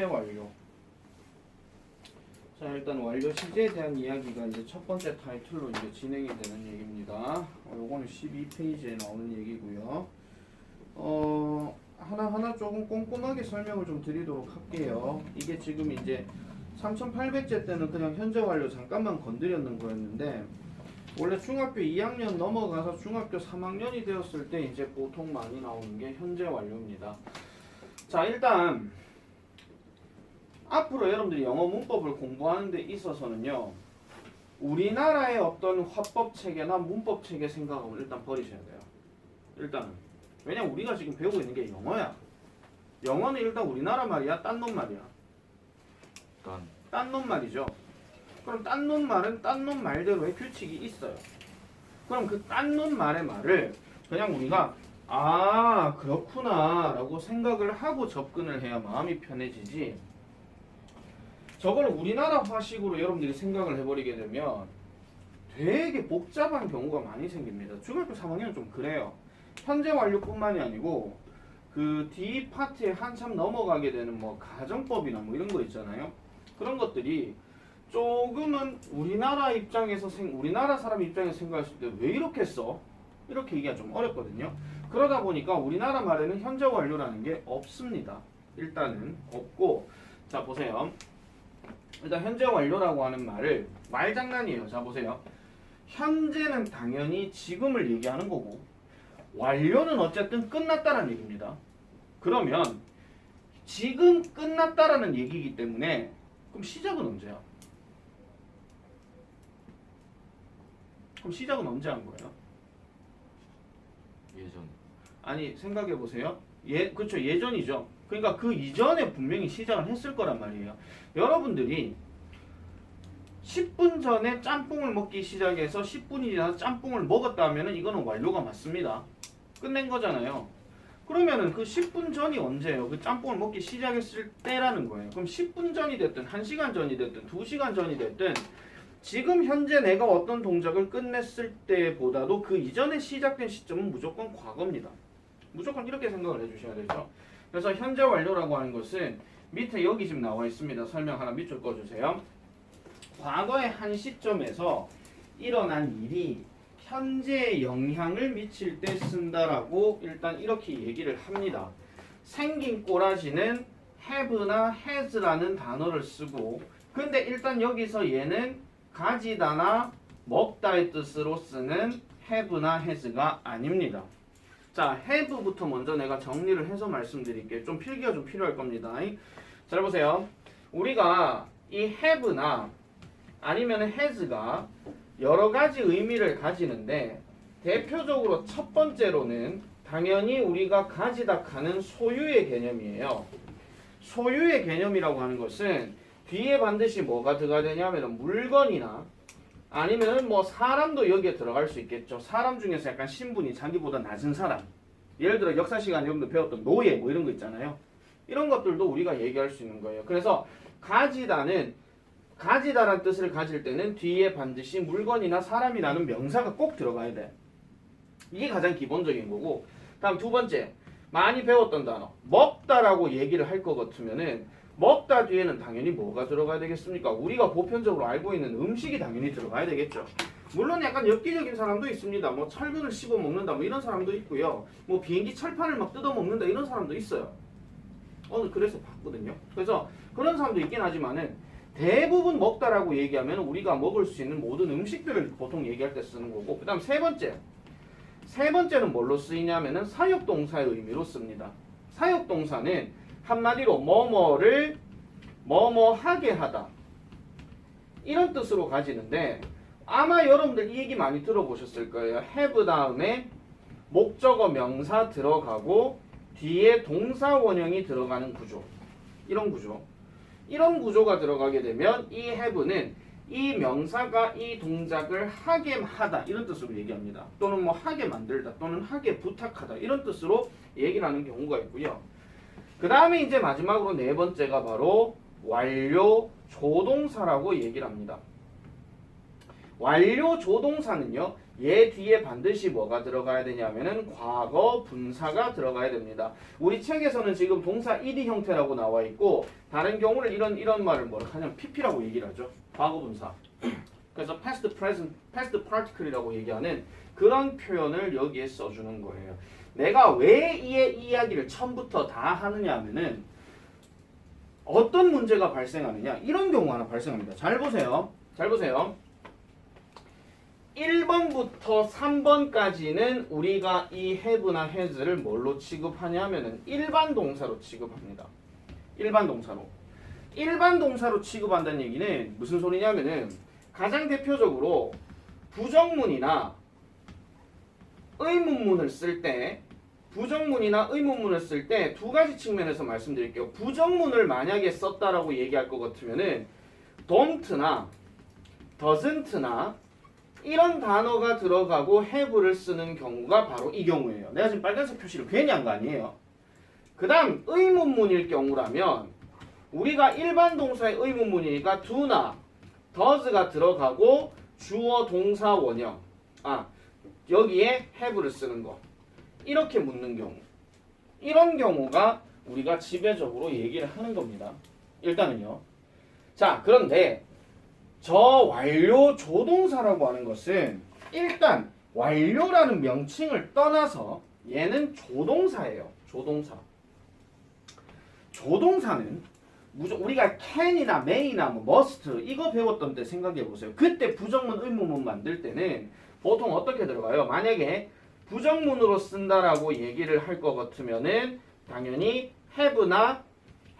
현재 완료. 자, 일단 완료 시제에 대한 이야기가 이제 첫 번째 타이틀로 이제 진행이 되는 얘기입니다. 요거는 12페이지에 나오는 얘기고요. 하나하나 조금 꼼꼼하게 설명을 좀 드리도록 할게요. 이게 지금 이제 3800제 때는 그냥 현재 완료 잠깐만 건드렸는 거였는데, 원래 중학교 2학년 넘어가서 중학교 3학년이 되었을 때 이제 보통 많이 나오는 게 현재 완료입니다. 자, 일단 앞으로 여러분들이 영어 문법을 공부하는 데 있어서는요, 우리나라의 어떤 화법 체계나 문법 체계 생각은 일단 버리셔야 돼요. 일단은. 왜냐면 우리가 지금 배우고 있는 게 영어야. 영어는 일단 우리나라 말이야, 딴 놈 말이야? 딴 놈 말이죠. 그럼 딴 놈 말은 딴 놈 말대로의 규칙이 있어요. 그럼 그 딴 놈 말의 말을 그냥 우리가 아 그렇구나 라고 생각을 하고 접근을 해야 마음이 편해지지, 저걸 우리나라화식으로 여러분들이 생각을 해버리게 되면 되게 복잡한 경우가 많이 생깁니다. 중학교 3학년은 좀 그래요. 현재 완료뿐만이 아니고 그 D 파트에 한참 넘어가게 되는 뭐 가정법이나 뭐 이런 거 있잖아요. 그런 것들이 조금은 우리나라 입장에서 우리나라 사람 입장에서 생각했을 때 왜 이렇게 써? 이렇게 얘기가 좀 어렵거든요. 그러다 보니까 우리나라 말에는 현재 완료라는 게 없습니다. 일단은 없고, 자 보세요. 일단 현재 완료라고 하는 말을 말장난이에요. 자 보세요. 현재는 당연히 지금을 얘기하는 거고, 완료는 어쨌든 끝났다라는 얘기입니다. 그러면 지금 끝났다라는 얘기이기 때문에 그럼 시작은 언제야? 그럼 시작은 언제 한 거예요? 예전. 아니 생각해 보세요. 그렇죠. 예전이죠. 그러니까 그 이전에 분명히 시작을 했을 거란 말이에요. 여러분들이 10분 전에 짬뽕을 먹기 시작해서 10분이 지나서 짬뽕을 먹었다면은 이거는 완료가 맞습니다. 끝낸 거잖아요. 그러면은 그 10분 전이 언제예요? 그 짬뽕을 먹기 시작했을 때라는 거예요. 그럼 10분 전이 됐든 1시간 전이 됐든 2시간 전이 됐든 지금 현재 내가 어떤 동작을 끝냈을 때보다도 그 이전에 시작된 시점은 무조건 과거입니다. 무조건 이렇게 생각을 해주셔야 되죠. 그래서 현재 완료라고 하는 것은 밑에 여기 지금 나와 있습니다. 설명 하나 밑줄 꺼주세요. 과거의 한 시점에서 일어난 일이 현재에 영향을 미칠 때 쓴다라고 일단 이렇게 얘기를 합니다. 생긴 꼬라지는 have나 has라는 단어를 쓰고, 근데 일단 여기서 얘는 가지다나 먹다의 뜻으로 쓰는 have나 has가 아닙니다. 자, have부터 먼저 내가 정리를 해서 말씀드릴게요. 좀 필기가 좀 필요할 겁니다. 잘 보세요. 우리가 이 have나 아니면 has가 여러 가지 의미를 가지는데, 대표적으로 첫 번째로는 당연히 우리가 가지다 하는 소유의 개념이에요. 소유의 개념이라고 하는 것은 뒤에 반드시 뭐가 들어가야 되냐면 물건이나 아니면 뭐 사람도 여기에 들어갈 수 있겠죠. 사람 중에서 약간 신분이 자기보다 낮은 사람, 예를 들어 역사 시간에 여러분들 배웠던 노예 뭐 이런 거 있잖아요. 이런 것들도 우리가 얘기할 수 있는 거예요. 그래서 가지다라는 뜻을 가질 때는 뒤에 반드시 물건이나 사람이라는 명사가 꼭 들어가야 돼. 이게 가장 기본적인 거고, 다음 두 번째, 많이 배웠던 단어 먹다라고 얘기를 할 것 같으면은 먹다 뒤에는 당연히 뭐가 들어가야 되겠습니까? 우리가 보편적으로 알고 있는 음식이 당연히 들어가야 되겠죠. 물론 약간 엽기적인 사람도 있습니다. 뭐 철근을 씹어 먹는다 뭐 이런 사람도 있고요. 뭐 비행기 철판을 막 뜯어 먹는다 이런 사람도 있어요. 오늘 그래서 봤거든요. 그래서 그런 사람도 있긴 하지만은 대부분 먹다라고 얘기하면 우리가 먹을 수 있는 모든 음식들을 보통 얘기할 때 쓰는 거고, 그 다음 세 번째는 뭘로 쓰이냐면은 사역동사의 의미로 씁니다. 사역동사는 한마디로 뭐뭐를 뭐뭐하게 하다 이런 뜻으로 가지는데, 아마 여러분들 이 얘기 많이 들어보셨을 거예요. have 다음에 목적어 명사 들어가고 뒤에 동사 원형이 들어가는 구조, 이런 구조. 이런 구조가 들어가게 되면 이 have는 이 명사가 이 동작을 하게 하다 이런 뜻으로 얘기합니다. 또는 뭐 하게 만들다 또는 하게 부탁하다 이런 뜻으로 얘기를 하는 경우가 있고요. 그 다음에 이제 마지막으로 네 번째가 바로 완료 조동사라고 얘기를 합니다. 완료 조동사는요, 얘 뒤에 반드시 뭐가 들어가야 되냐면은 과거 분사가 들어가야 됩니다. 우리 책에서는 지금 동사 ed 형태라고 나와 있고 다른 경우는 이런 말을 뭐라 하냐면 pp라고 얘기를 하죠. 과거 분사. 그래서 past present, past particle이라고 얘기하는 그런 표현을 여기에 써주는 거예요. 내가 왜 이 이야기를 처음부터 다 하느냐 하면은 어떤 문제가 발생하느냐 이런 경우 하나 발생합니다. 잘 보세요. 잘 보세요. 1번부터 3번까지는 우리가 이 have나 has를 뭘로 취급하냐면은 일반 동사로 취급합니다. 일반 동사로. 일반 동사로 취급한다는 얘기는 무슨 소리냐면은 가장 대표적으로 부정문이나 의문문을 쓸 때 부정문이나 의문문을 쓸 때 두 가지 측면에서 말씀드릴게요. 부정문을 만약에 썼다라고 얘기할 것 같으면은 don't나 doesn't나 이런 단어가 들어가고 have를 쓰는 경우가 바로 이 경우예요. 내가 지금 빨간색 표시를 괜히 한 거 아니에요. 그 다음 의문문일 경우라면 우리가 일반 동사의 의문문이니까 do나 does가 들어가고 주어 동사 원형 여기에 have를 쓰는 거 이렇게 묻는 경우 이런 경우가 우리가 지배적으로 얘기를 하는 겁니다. 일단은요. 자 그런데 저 완료 조동사라고 하는 것은 일단 완료라는 명칭을 떠나서 얘는 조동사예요. 조동사. 조동사는 우리가 can이나 may나 must 이거 배웠던 때 생각해 보세요. 그때 부정문 의문문 만들 때는 보통 어떻게 들어가요? 만약에 부정문으로 쓴다라고 얘기를 할 것 같으면은 당연히 have나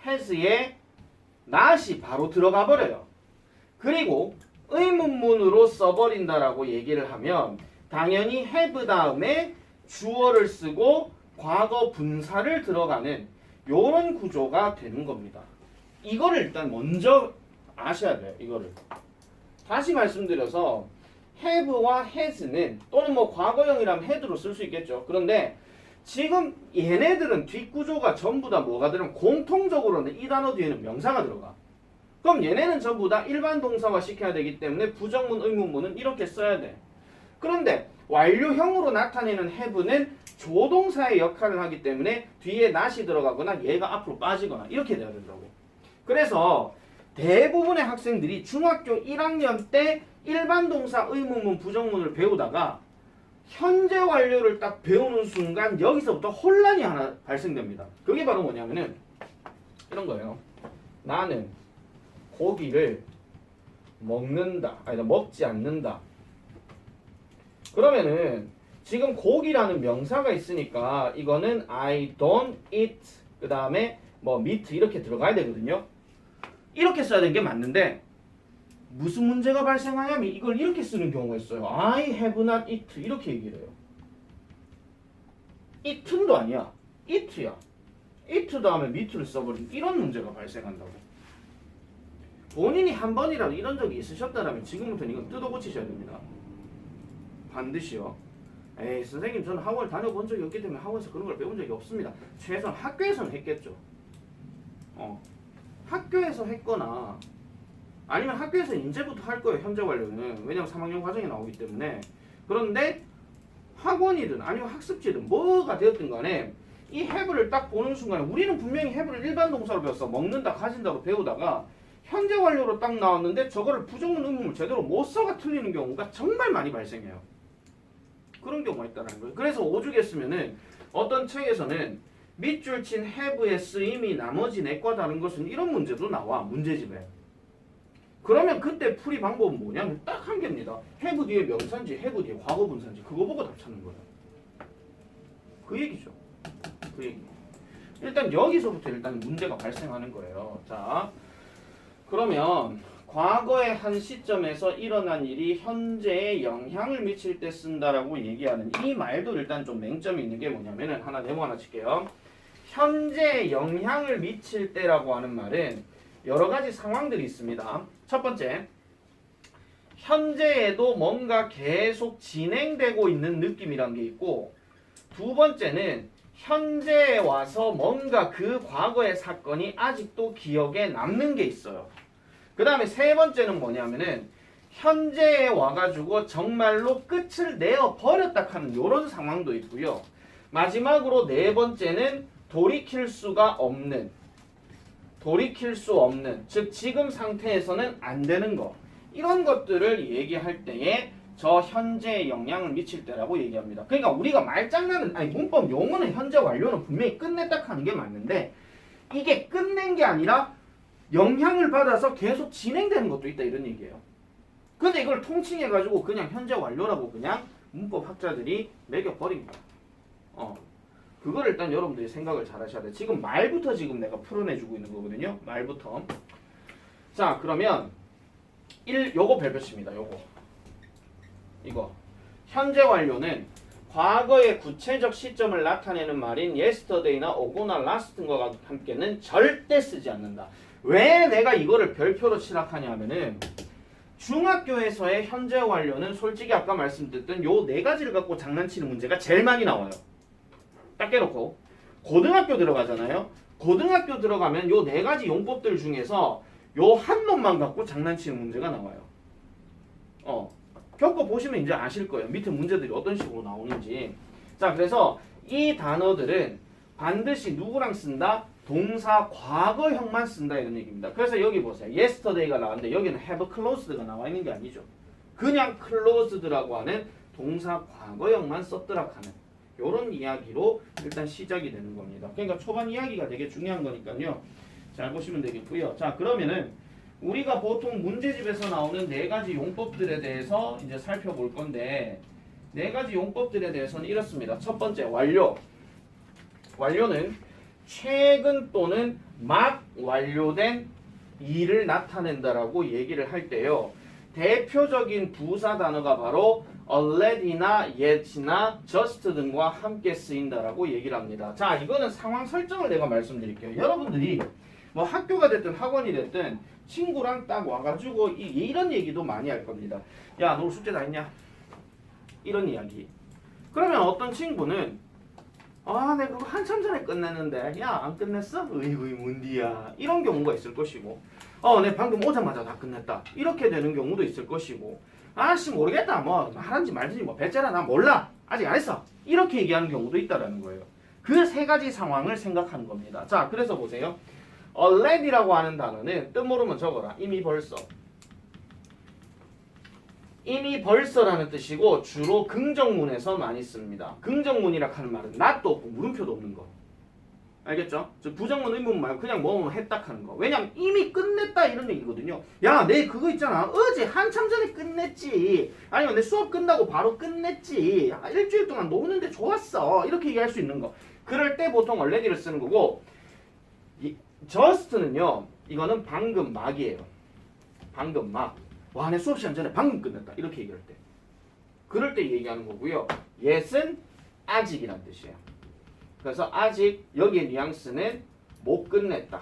has에 not이 바로 들어가 버려요. 그리고 의문문으로 써버린다라고 얘기를 하면 당연히 have 다음에 주어를 쓰고 과거 분사를 들어가는 요런 구조가 되는 겁니다. 이거를 일단 먼저 아셔야 돼요. 이거를. 다시 말씀드려서 have와 has는 또는 뭐 과거형이라면 had로 쓸 수 있겠죠. 그런데 지금 얘네들은 뒷구조가 전부 다 뭐가 들으면 공통적으로는 이 단어 뒤에는 명사가 들어가. 그럼 얘네는 전부 다 일반 동사화 시켜야 되기 때문에 부정문, 의문문은 이렇게 써야 돼. 그런데 완료형으로 나타내는 have는 조동사의 역할을 하기 때문에 뒤에 not이 들어가거나 얘가 앞으로 빠지거나 이렇게 돼야 된다고. 그래서 대부분의 학생들이 중학교 1학년 때 일반 동사, 의문문, 부정문을 배우다가 현재 완료를 딱 배우는 순간 여기서부터 혼란이 하나 발생됩니다. 그게 바로 뭐냐면은 이런 거예요. 나는 고기를 먹는다. 아니다. 먹지 않는다. 그러면은 지금 고기라는 명사가 있으니까 이거는 I don't eat 그 다음에 뭐 meat 이렇게 들어가야 되거든요. 이렇게 써야 되는 게 맞는데 무슨 문제가 발생하냐면 이걸 이렇게 쓰는 경우가 있어요. I have not eat 이렇게 얘기를 해요. eaten도 아니야. eat야. eat 다음에 meat를 써버린 이런 문제가 발생한다고. 본인이 한 번이라도 이런 적이 있으셨다면 지금부터는 이건 뜯어 고치셔야 됩니다. 반드시요. 에이 선생님 저는 학원을 다녀본 적이 없기 때문에 학원에서 그런 걸 배운 적이 없습니다. 최소한 학교에서는 했겠죠. 학교에서 했거나 아니면 학교에서 이제부터 할 거예요. 현재 완료는. 왜냐면 3학년 과정이 나오기 때문에. 그런데 학원이든 아니면 학습지든 뭐가 되었든 간에 이 have를 딱 보는 순간에 우리는 분명히 have를 일반 동사로 배웠어. 먹는다, 가진다로 배우다가 현재 완료로 딱 나왔는데 저거를 부정문 의문을 제대로 못 써가 틀리는 경우가 정말 많이 발생해요. 그런 경우가 있다는 거예요. 그래서 오죽에 쓰면은 어떤 책에서는 밑줄 친 have의 쓰임이 나머지 내과 다른 것은 이런 문제도 나와. 문제집에. 그러면 그때 풀이 방법은 뭐냐면 딱 한 개입니다. have 뒤에 명사인지 have 뒤에 과거 분사인지 그거 보고 답 찾는 거예요. 그 얘기죠. 그 얘기. 일단 여기서부터 일단 문제가 발생하는 거예요. 자, 그러면 과거의 한 시점에서 일어난 일이 현재에 영향을 미칠 때 쓴다라고 얘기하는 이 말도 일단 좀 맹점이 있는 게 뭐냐면은 네모 하나 칠게요. 현재에 영향을 미칠 때라고 하는 말은 여러 가지 상황들이 있습니다. 첫 번째, 현재에도 뭔가 계속 진행되고 있는 느낌이란 게 있고, 두 번째는 현재에 와서 뭔가 그 과거의 사건이 아직도 기억에 남는 게 있어요. 그 다음에 세 번째는 뭐냐면은 현재에 와가지고 정말로 끝을 내어 버렸다 하는 이런 상황도 있고요. 마지막으로 네 번째는 돌이킬 수 없는, 즉 지금 상태에서는 안 되는 거, 이런 것들을 얘기할 때에 저 현재에 영향을 미칠 때라고 얘기합니다. 그러니까 우리가 말장난은, 아니 문법 용어는 현재 완료는 분명히 끝냈다 하는 게 맞는데, 이게 끝낸 게 아니라 영향을 받아서 계속 진행되는 것도 있다, 이런 얘기예요. 근데 이걸 통칭해가지고 그냥 현재 완료라고 그냥 문법 학자들이 매겨버린 거야. 그걸 일단 여러분들이 생각을 잘 하셔야 돼. 지금 말부터 지금 내가 풀어내주고 있는 거거든요. 말부터. 자, 그러면 요거 별표칩니다. 이거. 현재 완료는 과거의 구체적 시점을 나타내는 말인 yesterday나 ogo나 last과 함께는 절대 쓰지 않는다. 왜 내가 이거를 별표로 칠하냐 하면은 중학교에서의 현재 완료는 솔직히 아까 말씀드렸던 요 네 가지를 갖고 장난치는 문제가 제일 많이 나와요. 딱 깨놓고 고등학교 들어가잖아요. 고등학교 들어가면 요 네 가지 용법들 중에서 요 한 놈만 갖고 장난치는 문제가 나와요. 겪어보시면 이제 아실 거예요. 밑에 문제들이 어떤 식으로 나오는지. 자, 그래서 이 단어들은 반드시 누구랑 쓴다? 동사 과거형만 쓴다, 이런 얘기입니다. 그래서 여기 보세요. yesterday가 나왔는데 여기는 have closed가 나와 있는 게 아니죠. 그냥 closed라고 하는 동사 과거형만 썼더라 하는 이런 이야기로 일단 시작이 되는 겁니다. 그러니까 초반 이야기가 되게 중요한 거니까요. 잘 보시면 되겠고요. 자, 그러면은 우리가 보통 문제집에서 나오는 네 가지 용법들에 대해서 이제 살펴볼 건데, 네 가지 용법들에 대해서는 이렇습니다. 첫 번째, 완료. 완료는 최근 또는 막 완료된 일을 나타낸다라고 얘기를 할 때요. 대표적인 부사 단어가 바로 already나 yet나 just 등과 함께 쓰인다라고 얘기를 합니다. 자, 이거는 상황 설정을 내가 말씀드릴게요. 여러분들이 뭐 학교가 됐든 학원이 됐든 친구랑 딱 와가지고 이런 얘기도 많이 할 겁니다. 야, 너 숙제 다 했냐? 이런 이야기. 그러면 어떤 친구는 내가 그거 한참 전에 끝냈는데 야, 안 끝냈어? 으이구 문디야. 이런 경우가 있을 것이고, 내 방금 오자마자 다 끝냈다. 이렇게 되는 경우도 있을 것이고, 아씨 모르겠다. 뭐 하는지 말든지 뭐 배째라 나 몰라. 아직 안 했어. 이렇게 얘기하는 경우도 있다라는 거예요. 그 세 가지 상황을 생각하는 겁니다. 자, 그래서 보세요. already라고 하는 단어는 뜻 모르면 적어라. 이미 벌써. 이미 벌써라는 뜻이고 주로 긍정문에서 많이 씁니다. 긍정문이라 하는 말은 not도 없고 물음표도 없는 거. 알겠죠? 즉 부정문 의문 말고 그냥 뭐뭐 했다 하는 거. 왜냐면 이미 끝냈다 이런 얘기거든요. 야, 내 그거 있잖아. 어제 한참 전에 끝냈지. 아니면 내 수업 끝나고 바로 끝냈지. 일주일 동안 노는데 좋았어. 이렇게 얘기할 수 있는 거. 그럴 때 보통 already를 쓰는 거고, just는요. 이거는 방금 막이에요. 방금 막. 와, 내 수업 시간 전에 방금 끝냈다. 이렇게 얘기할 때. 그럴 때 얘기하는 거고요. yet은 아직이란 뜻이에요. 그래서 아직 여기의 뉘앙스는 못 끝냈다.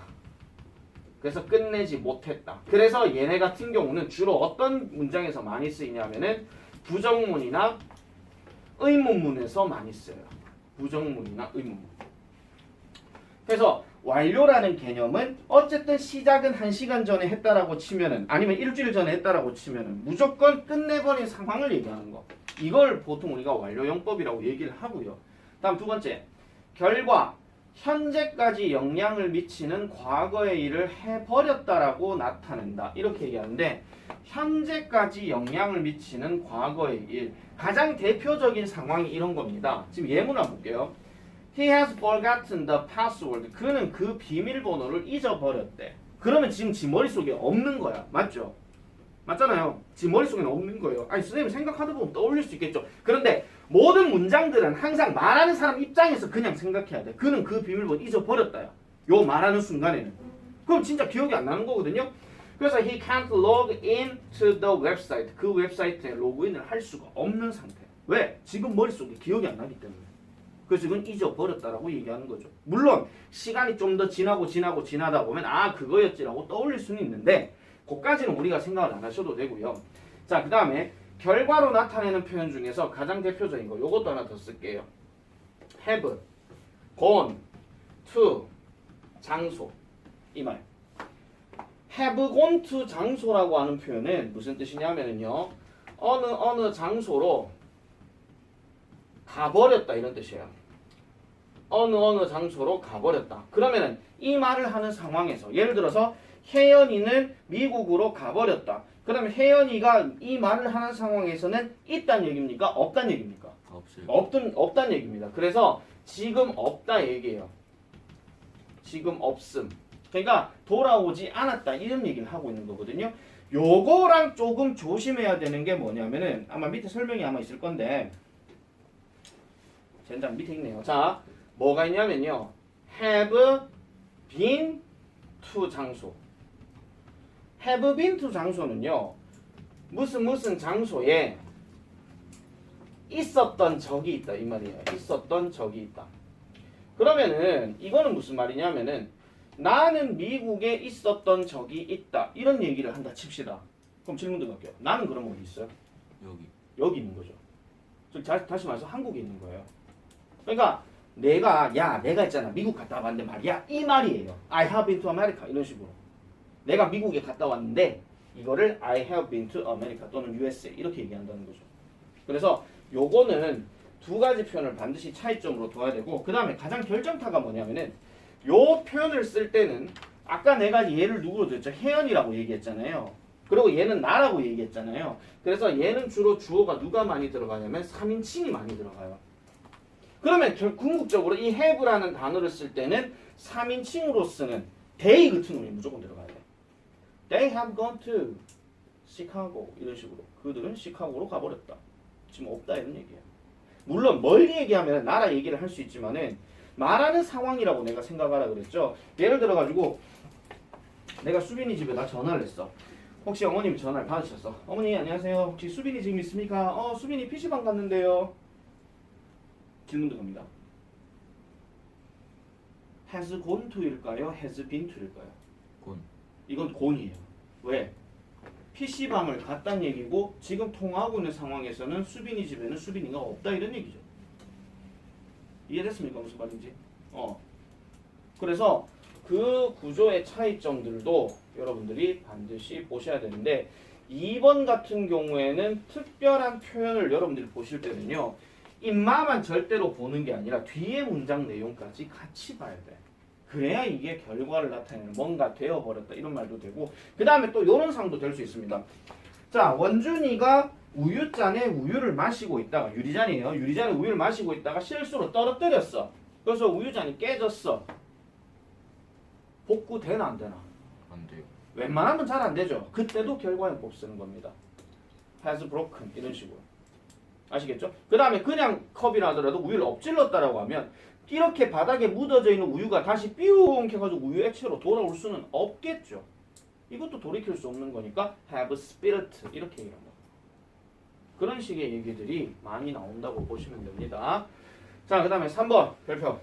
그래서 끝내지 못했다. 그래서 얘네 같은 경우는 주로 어떤 문장에서 많이 쓰이냐면은 부정문이나 의문문에서 많이 써요. 부정문이나 의문문. 그래서 완료라는 개념은 어쨌든 시작은 1시간 전에 했다라고 치면은, 아니면 일주일 전에 했다라고 치면은 무조건 끝내버린 상황을 얘기하는 거. 이걸 보통 우리가 완료용법이라고 얘기를 하고요. 다음 두 번째, 결과, 현재까지 영향을 미치는 과거의 일을 해버렸다라고 나타낸다. 이렇게 얘기하는데, 현재까지 영향을 미치는 과거의 일, 가장 대표적인 상황이 이런 겁니다. 지금 예문 한번 볼게요. He has forgotten the password. 그는 그 비밀번호를 잊어버렸대. 그러면 지금 지 머릿속에 없는 거야. 맞죠? 맞잖아요. 지 머릿속에는 없는 거예요. 아니, 선생님 생각하다 보면 떠올릴 수 있겠죠. 그런데 모든 문장들은 항상 말하는 사람 입장에서 그냥 생각해야 돼. 그는 그 비밀번호 잊어버렸다요. 요 말하는 순간에는. 그럼 진짜 기억이 안 나는 거거든요. 그래서 he can't log in to the website. 그 웹사이트에 로그인을 할 수가 없는 상태. 왜? 지금 머릿속에 기억이 안 나기 때문에. 그래서 이건 잊어버렸다라고 얘기하는 거죠. 물론 시간이 좀 더 지나다 보면 그거였지라고 떠올릴 수는 있는데, 그까지는 우리가 생각을 안 하셔도 되고요. 자, 그 다음에 결과로 나타내는 표현 중에서 가장 대표적인 거, 요것도 하나 더 쓸게요. have, gone, to, 장소. 이 말. have gone to 장소라고 하는 표현은 무슨 뜻이냐면요. 어느 장소로 가버렸다 이런 뜻이에요. 어느 장소로 가버렸다. 그러면은 이 말을 하는 상황에서 예를 들어서 혜연이는 미국으로 가버렸다. 그러면 혜연이가 이 말을 하는 상황에서는 있다는 얘기입니까? 없다는 얘기입니까? 없어요. 없다는 얘기입니다. 그래서 지금 없다 얘기예요. 지금 없음. 그러니까 돌아오지 않았다 이런 얘기를 하고 있는 거거든요. 요거랑 조금 조심해야 되는 게 뭐냐면은 아마 밑에 설명이 아마 있을 건데 젠장 밑에 있네요. 자, 뭐가 있냐면요. have been to 장소. have been to 장소는요. 무슨 장소에 있었던 적이 있다 이 말이에요. 있었던 적이 있다. 그러면은 이거는 무슨 말이냐면은 나는 미국에 있었던 적이 있다 이런 얘기를 한다 칩시다. 그럼 질문 들어갈게요. 나는 그럼 어디 있어요? 여기 있는 거죠. 다시 말해서 한국에 있는 거예요. 그러니까 내가 있잖아 미국 갔다 왔는데 말이야 이 말이에요. I have been to America 이런 식으로 내가 미국에 갔다 왔는데 이거를 I have been to America 또는 USA 이렇게 얘기한다는 거죠. 그래서 요거는 두 가지 표현을 반드시 차이점으로 둬야 되고 그 다음에 가장 결정타가 뭐냐면은 요 표현을 쓸 때는 아까 내가 얘를 누구로 들었죠? 혜연이라고 얘기했잖아요. 그리고 얘는 나라고 얘기했잖아요. 그래서 얘는 주로 주어가 누가 많이 들어가냐면 3인칭이 많이 들어가요. 그러면 궁극적으로 이 have라는 단어를 쓸 때는 3인칭으로 쓰는 they 같은 놈이 무조건 들어가야 돼. They have gone to Chicago 이런 식으로 그들은 시카고로 가버렸다. 지금 없다 이런 얘기예요. 물론 멀리 얘기하면 나라 얘기를 할 수 있지만은 말하는 상황이라고 내가 생각하라 그랬죠. 예를 들어가지고 내가 수빈이 집에 나 전화를 했어. 혹시 어머님이 전화를 받으셨어. 어머니 안녕하세요. 혹시 수빈이 지금 있습니까? 수빈이 PC방 갔는데요. 질문 들어갑니다. has gone to일까요? has been to일까요? 곤. 이건 gone이에요. 왜? PC방을 갔다는 얘기고 지금 통화하고 있는 상황에서는 수빈이 집에는 수빈이가 없다 이런 얘기죠. 이해됐습니까? 무슨 말인지? 그래서 그 구조의 차이점들도 여러분들이 반드시 보셔야 되는데 2번 같은 경우에는 특별한 표현을 여러분들이 보실 때는요. 인마만 절대로 보는 게 아니라 뒤에 문장 내용까지 같이 봐야 돼. 그래야 이게 결과를 나타내는 뭔가 되어버렸다 이런 말도 되고 그 다음에 또 이런 상도 될 수 있습니다. 자, 원준이가 우유잔에 우유를 마시고 있다가 유리잔이에요. 유리잔에 우유를 마시고 있다가 실수로 떨어뜨렸어. 그래서 우유잔이 깨졌어. 복구되나 안 되나? 안 돼요. 웬만하면 잘 안 되죠. 그때도 결과용법 쓰는 겁니다. has broken 이런 식으로. 아시겠죠? 그 다음에 그냥 컵이라 하더라도 우유를 엎질렀다라고 하면 이렇게 바닥에 묻어져 있는 우유가 다시 삐용 해가지고 우유 액체로 돌아올 수는 없겠죠. 이것도 돌이킬 수 없는 거니까 have spilt 이렇게 얘기합니다. 그런 식의 얘기들이 많이 나온다고 보시면 됩니다. 자, 그 다음에 3번 별표.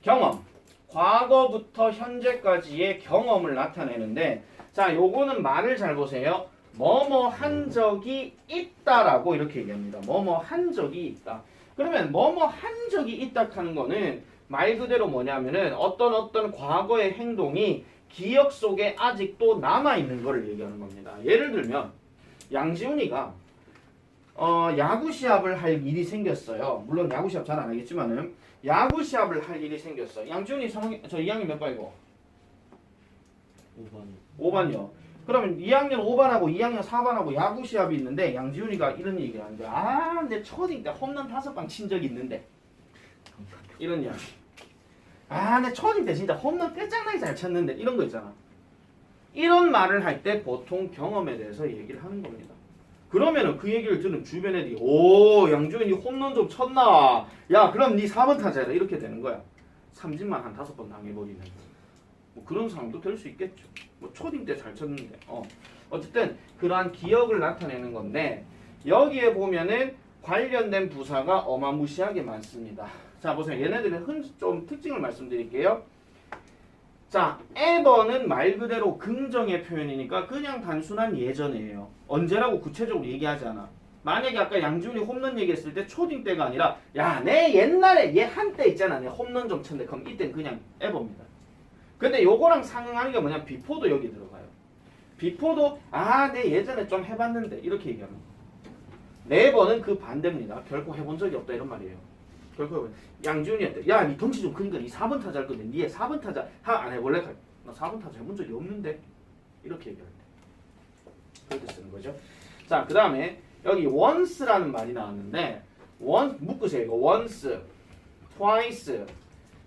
경험. 과거부터 현재까지의 경험을 나타내는데 자, 요거는 말을 잘 보세요. 뭐뭐 한 적이 있다라고 이렇게 얘기합니다. 뭐뭐 한 적이 있다. 그러면 뭐뭐 한 적이 있다 하는 거는 말 그대로 뭐냐면은 어떤 과거의 행동이 기억 속에 아직도 남아있는 거를 얘기하는 겁니다. 예를 들면 양지훈이가 야구 시합을 할 일이 생겼어요. 물론 야구 시합 잘 안 하겠지만은 야구 시합을 할 일이 생겼어. 양지훈이 저 2학년 몇 반이고? 5반이요. 그러면 2학년 5반하고 2학년 4반하고 야구 시합이 있는데 양지훈이가 이런 얘기를 하는데 내 초딩 때 홈런 5방 친 적이 있는데 이런 이야기. 내 초딩 때 진짜 홈런 끝장나게 잘 쳤는데 이런 거 있잖아. 이런 말을 할 때 보통 경험에 대해서 얘기를 하는 겁니다. 그러면은 그 얘기를 들은 주변 애들이 오 양지훈이 홈런 좀 쳤나? 야 그럼 네 4번 타자라 이렇게 되는 거야. 삼진만 한 5번 당해버리는 뭐 그런 상황도 될 수 있겠죠. 뭐 초딩 때 잘 쳤는데 어쨌든 그러한 기억을 나타내는 건데 여기에 보면은 관련된 부사가 어마무시하게 많습니다. 자 보세요. 얘네들의 좀 특징을 말씀드릴게요. 자, ever는 말 그대로 긍정의 표현이니까 그냥 단순한 예전이에요. 언제라고 구체적으로 얘기하지 않아. 만약에 아까 양지훈이 홈런 얘기했을 때 초딩 때가 아니라 야, 내 옛날에 얘 한때 있잖아. 내 홈런 좀 쳤는데 그럼 이땐 그냥 ever입니다. 근데 요거랑 상응하는 게 뭐냐? before도 여기 들어가요. before도 내 예전에 좀 해봤는데 이렇게 얘기하는 거예요. never는 그 반대입니다. 결코 해본 적이 없다 이런 말이에요. 결코 해본. 양지훈이한테 야, 니 덩치 좀 크니까 니 4번 타자 할 건데 니 4번 타자 안 해볼래? 나 4번 타자 해본 적이 없는데 이렇게 얘기할 때 그렇게 쓰는 거죠. 자, 그 다음에 여기 once라는 말이 나왔는데 묶으세요. 이거 once, twice,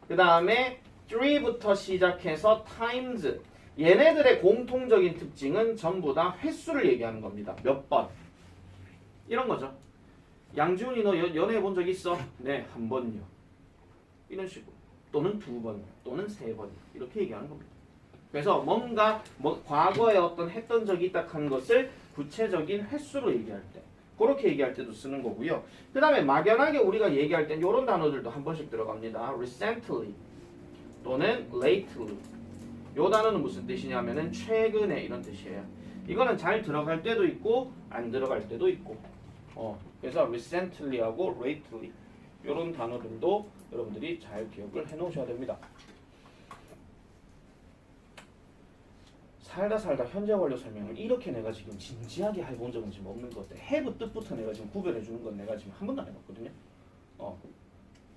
그 다음에 three부터 시작해서 times. 얘네들의 공통적인 특징은 전부 다 횟수를 얘기하는 겁니다. 몇 번. 이런 거죠. 양지훈이 너 연애해 본 적 있어? 네, 한 번요. 이런 식으로. 또는 두 번, 또는 세 번. 이렇게 얘기하는 겁니다. 그래서 뭔가 과거에 어떤 했던 적이 있다 하는 것을 구체적인 횟수로 얘기할 때 그렇게 얘기할 때도 쓰는 거고요. 그 다음에 막연하게 우리가 얘기할 땐 이런 단어들도 한 번씩 들어갑니다. recently 또는 lately. 요 단어는 무슨 뜻이냐면은 최근에 이런 뜻이에요. 이거는 잘 들어갈 때도 있고 안 들어갈 때도 있고. 그래서 recently하고 lately 이런 단어들도 여러분들이 잘 기억을 해놓으셔야 됩니다. 살다 현재 완료 설명을 이렇게 내가 지금 진지하게 해본 적은 지금 없는 것 같아. have 뜻부터 내가 지금 구별해 주는 건 내가 지금 한 번도 안 해봤거든요.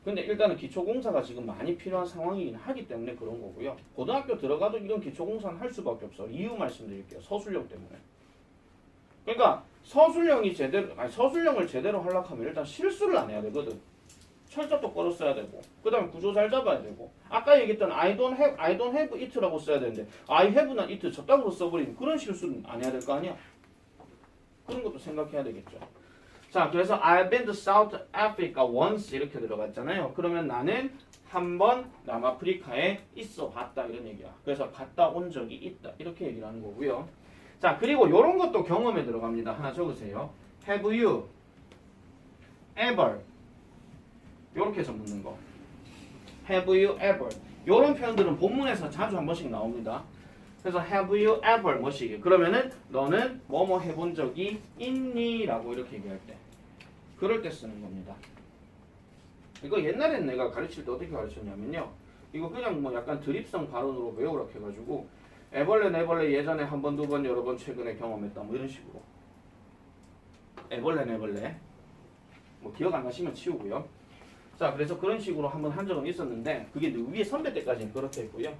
근데 일단은 기초공사가 지금 많이 필요한 상황이긴 하기 때문에 그런 거고요. 고등학교 들어가도 이런 기초공사는 할 수밖에 없어. 이유 말씀드릴게요. 서술형 때문에. 그러니까 서술형을 제대로 하려고 하면 일단 실수를 안 해야 되거든. 철자도 걸어 써야 되고, 그 다음에 구조 잘 잡아야 되고, 아까 얘기했던 I don't have it라고 써야 되는데 I have나 it 저따구로 써버리는 그런 실수는 안 해야 될 거 아니야. 그런 것도 생각해야 되겠죠. 자, 그래서 I've been to South Africa once 이렇게 들어갔잖아요. 그러면 나는 한 번 남아프리카에 있어 봤다 이런 얘기야. 그래서 갔다 온 적이 있다 이렇게 얘기를 하는 거고요. 자, 그리고 이런 것도 경험에 들어갑니다. 하나 적으세요. Have you ever 이렇게 해서 묻는 거. Have you ever 이런 표현들은 본문에서 자주 한 번씩 나옵니다. 그래서 have you ever 뭐시기 그러면은 너는 뭐뭐 해본 적이 있니? 라고 이렇게 얘기할 때 그럴 때 쓰는 겁니다. 이거 옛날엔 내가 가르칠 때 어떻게 가르쳤냐면요, 이거 그냥 뭐 약간 드립성 발언으로 외우라고 해가지고 애벌레 내벌레 예전에 한 번, 두 번, 여러 번 최근에 경험했다 뭐 이런 식으로. 애벌레 내벌레 뭐 기억 안 나시면 치우고요. 자, 그래서 그런 식으로 한번 한 적은 있었는데 그게 위에 선배 때까지는 그렇게 했고요.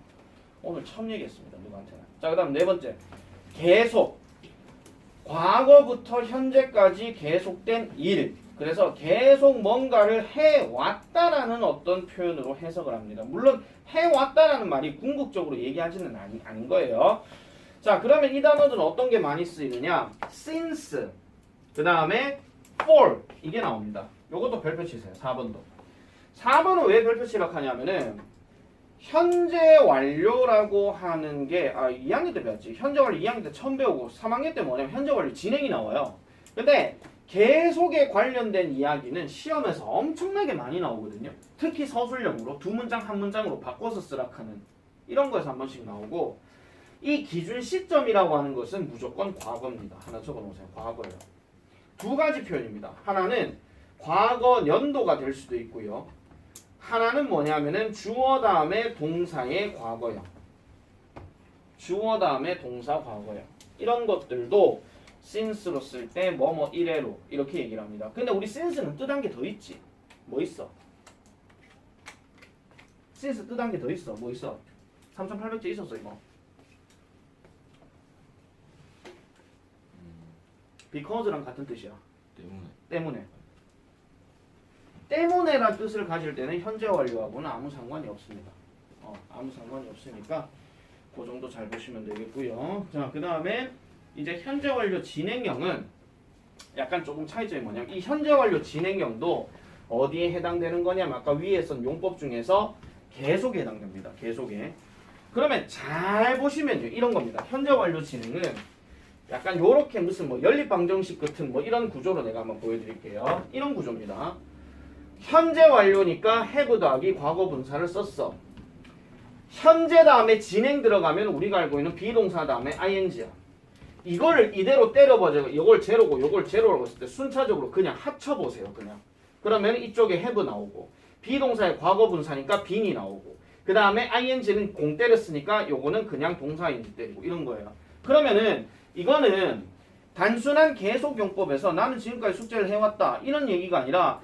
오늘 처음 얘기했습니다. 누구한테나. 자, 그 다음 네 번째. 계속. 과거부터 현재까지 계속된 일. 그래서 계속 뭔가를 해왔다라는 어떤 표현으로 해석을 합니다. 물론 해왔다라는 말이 궁극적으로 얘기하지는 않은 거예요. 자, 그러면 이 단어들은 어떤 게 많이 쓰이느냐? since. 그 다음에 for. 이게 나옵니다. 요것도 별표 치세요. 4번도. 4번은 왜 별표 치라고 하냐면은 현재 완료라고 하는 게 2학년 때 배웠지. 현재 완료 2학년 때 처음 배우고 3학년 때 뭐냐면 현재 완료 진행이 나와요. 근데 계속에 관련된 이야기는 시험에서 엄청나게 많이 나오거든요. 특히 서술형으로 두 문장 한 문장으로 바꿔서 쓰라고 하는 이런 거에서 한 번씩 나오고, 이 기준 시점이라고 하는 것은 무조건 과거입니다. 하나 적어놓으세요. 과거예요. 두 가지 표현입니다. 하나는 과거 연도가 될 수도 있고요. 하나는 뭐냐면은 주어 다음에 동사의 과거형. 주어 다음에 동사 과거형. 이런 것들도 since로 쓸 때 뭐뭐 이래로 이렇게 얘기를 합니다. 근데 우리 since는 뜻 한 개 더 있지. 뭐 있어? since 뜻 한 개 더 있어. 뭐 있어? 3800제 있었어 이거. because랑 같은 뜻이야. 때문에란 뜻을 가질 때는 현재 완료하고는 아무 상관이 없습니다. 아무 상관이 없으니까 그 정도 잘 보시면 되겠고요. 자, 그 다음에 이제 현재 완료 진행형은 약간 조금 차이점이 뭐냐면 이 현재 완료 진행형도 어디에 해당되는 거냐면 아까 위에 쓴 용법 중에서 계속에 해당됩니다. 계속에. 그러면 잘 보시면요. 이런 겁니다. 현재 완료 진행은 약간 요렇게 무슨 뭐 연립방정식 같은 뭐 이런 구조로 내가 한번 보여드릴게요. 이런 구조입니다. 현재 완료니까 have 더하기 과거 분사를 썼어. 현재 다음에 진행 들어가면 우리가 알고 있는 비동사 다음에 ing야. 이거를 이대로 때려버려. 요걸 제로고 요걸 제로라고 했을 때 순차적으로 그냥 합쳐보세요. 그냥. 그러면 이쪽에 have 나오고 비동사의 과거 분사니까 being이 나오고 그 다음에 ing는 공 때렸으니까 요거는 그냥 동사인지 때리고 이런 거예요. 그러면은 이거는 단순한 계속용법에서 나는 지금까지 숙제를 해왔다 이런 얘기가 아니라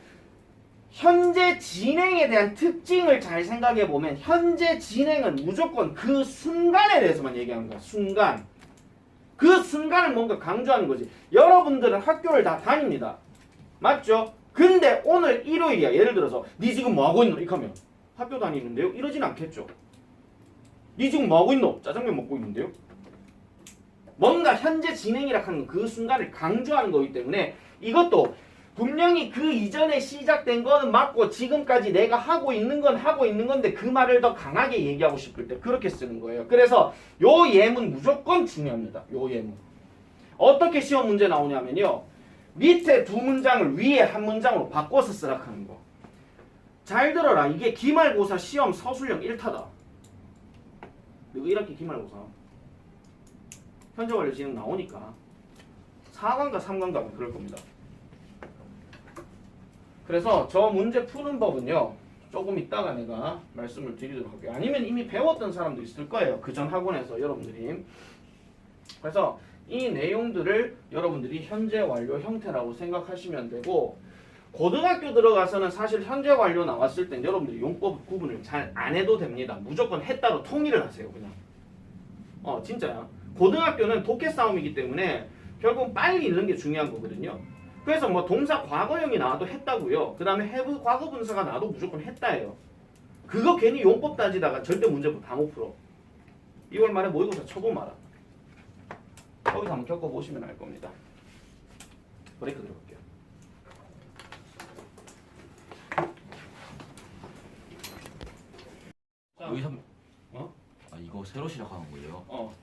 현재 진행에 대한 특징을 잘 생각해 보면 현재 진행은 무조건 그 순간에 대해서만 얘기하는 거야. 순간. 그 순간을 뭔가 강조하는 거지. 여러분들은 학교를 다 다닙니다. 맞죠? 근데 오늘 일요일이야. 예를 들어서 니 지금 뭐 하고 있노? 이렇게 하면 학교 다니는데요? 이러진 않겠죠. 니 지금 뭐 하고 있노? 짜장면 먹고 있는데요? 뭔가 현재 진행이라 하는 그 순간을 강조하는 거기 때문에 이것도 분명히 그 이전에 시작된 거는 맞고 지금까지 내가 하고 있는 건 하고 있는 건데 그 말을 더 강하게 얘기하고 싶을 때 그렇게 쓰는 거예요. 그래서 요 예문 무조건 중요합니다. 요 예문. 어떻게 시험 문제 나오냐면요. 밑에 두 문장을 위에 한 문장으로 바꿔서 쓰라 하는 거. 잘 들어라. 이게 기말고사 시험 서술형 1타다. 그리고 1학기 기말고사. 현재 완료 진행 나오니까 4관과 3관과 그럴 겁니다. 그래서 저 문제 푸는 법은요. 조금 이따가 내가 말씀을 드리도록 할게요. 아니면 이미 배웠던 사람도 있을 거예요. 그 전 학원에서 여러분들이. 그래서 이 내용들을 여러분들이 현재 완료 형태라고 생각하시면 되고 고등학교 들어가서는 사실 현재 완료 나왔을 땐 여러분들이 용법 구분을 잘 안 해도 됩니다. 무조건 했다로 통일을 하세요. 그냥. 진짜야. 고등학교는 독해 싸움이기 때문에 결국 빨리 읽는 게 중요한 거거든요. 그래서 뭐 동사 과거형이 나와도 했다고요. 그 다음에 have 과거 분사가 나와도 무조건 했다예요. 그거 괜히 용법 따지다가 절대 문제 다 못 풀어. 2월 말에 모의고사 쳐보면 알아. 거기서 한번 겪어보시면 알 겁니다. 브레이크 들어갈게요. 자, 여기 삼... 어? 아 이거 새로 시작하는 거예요?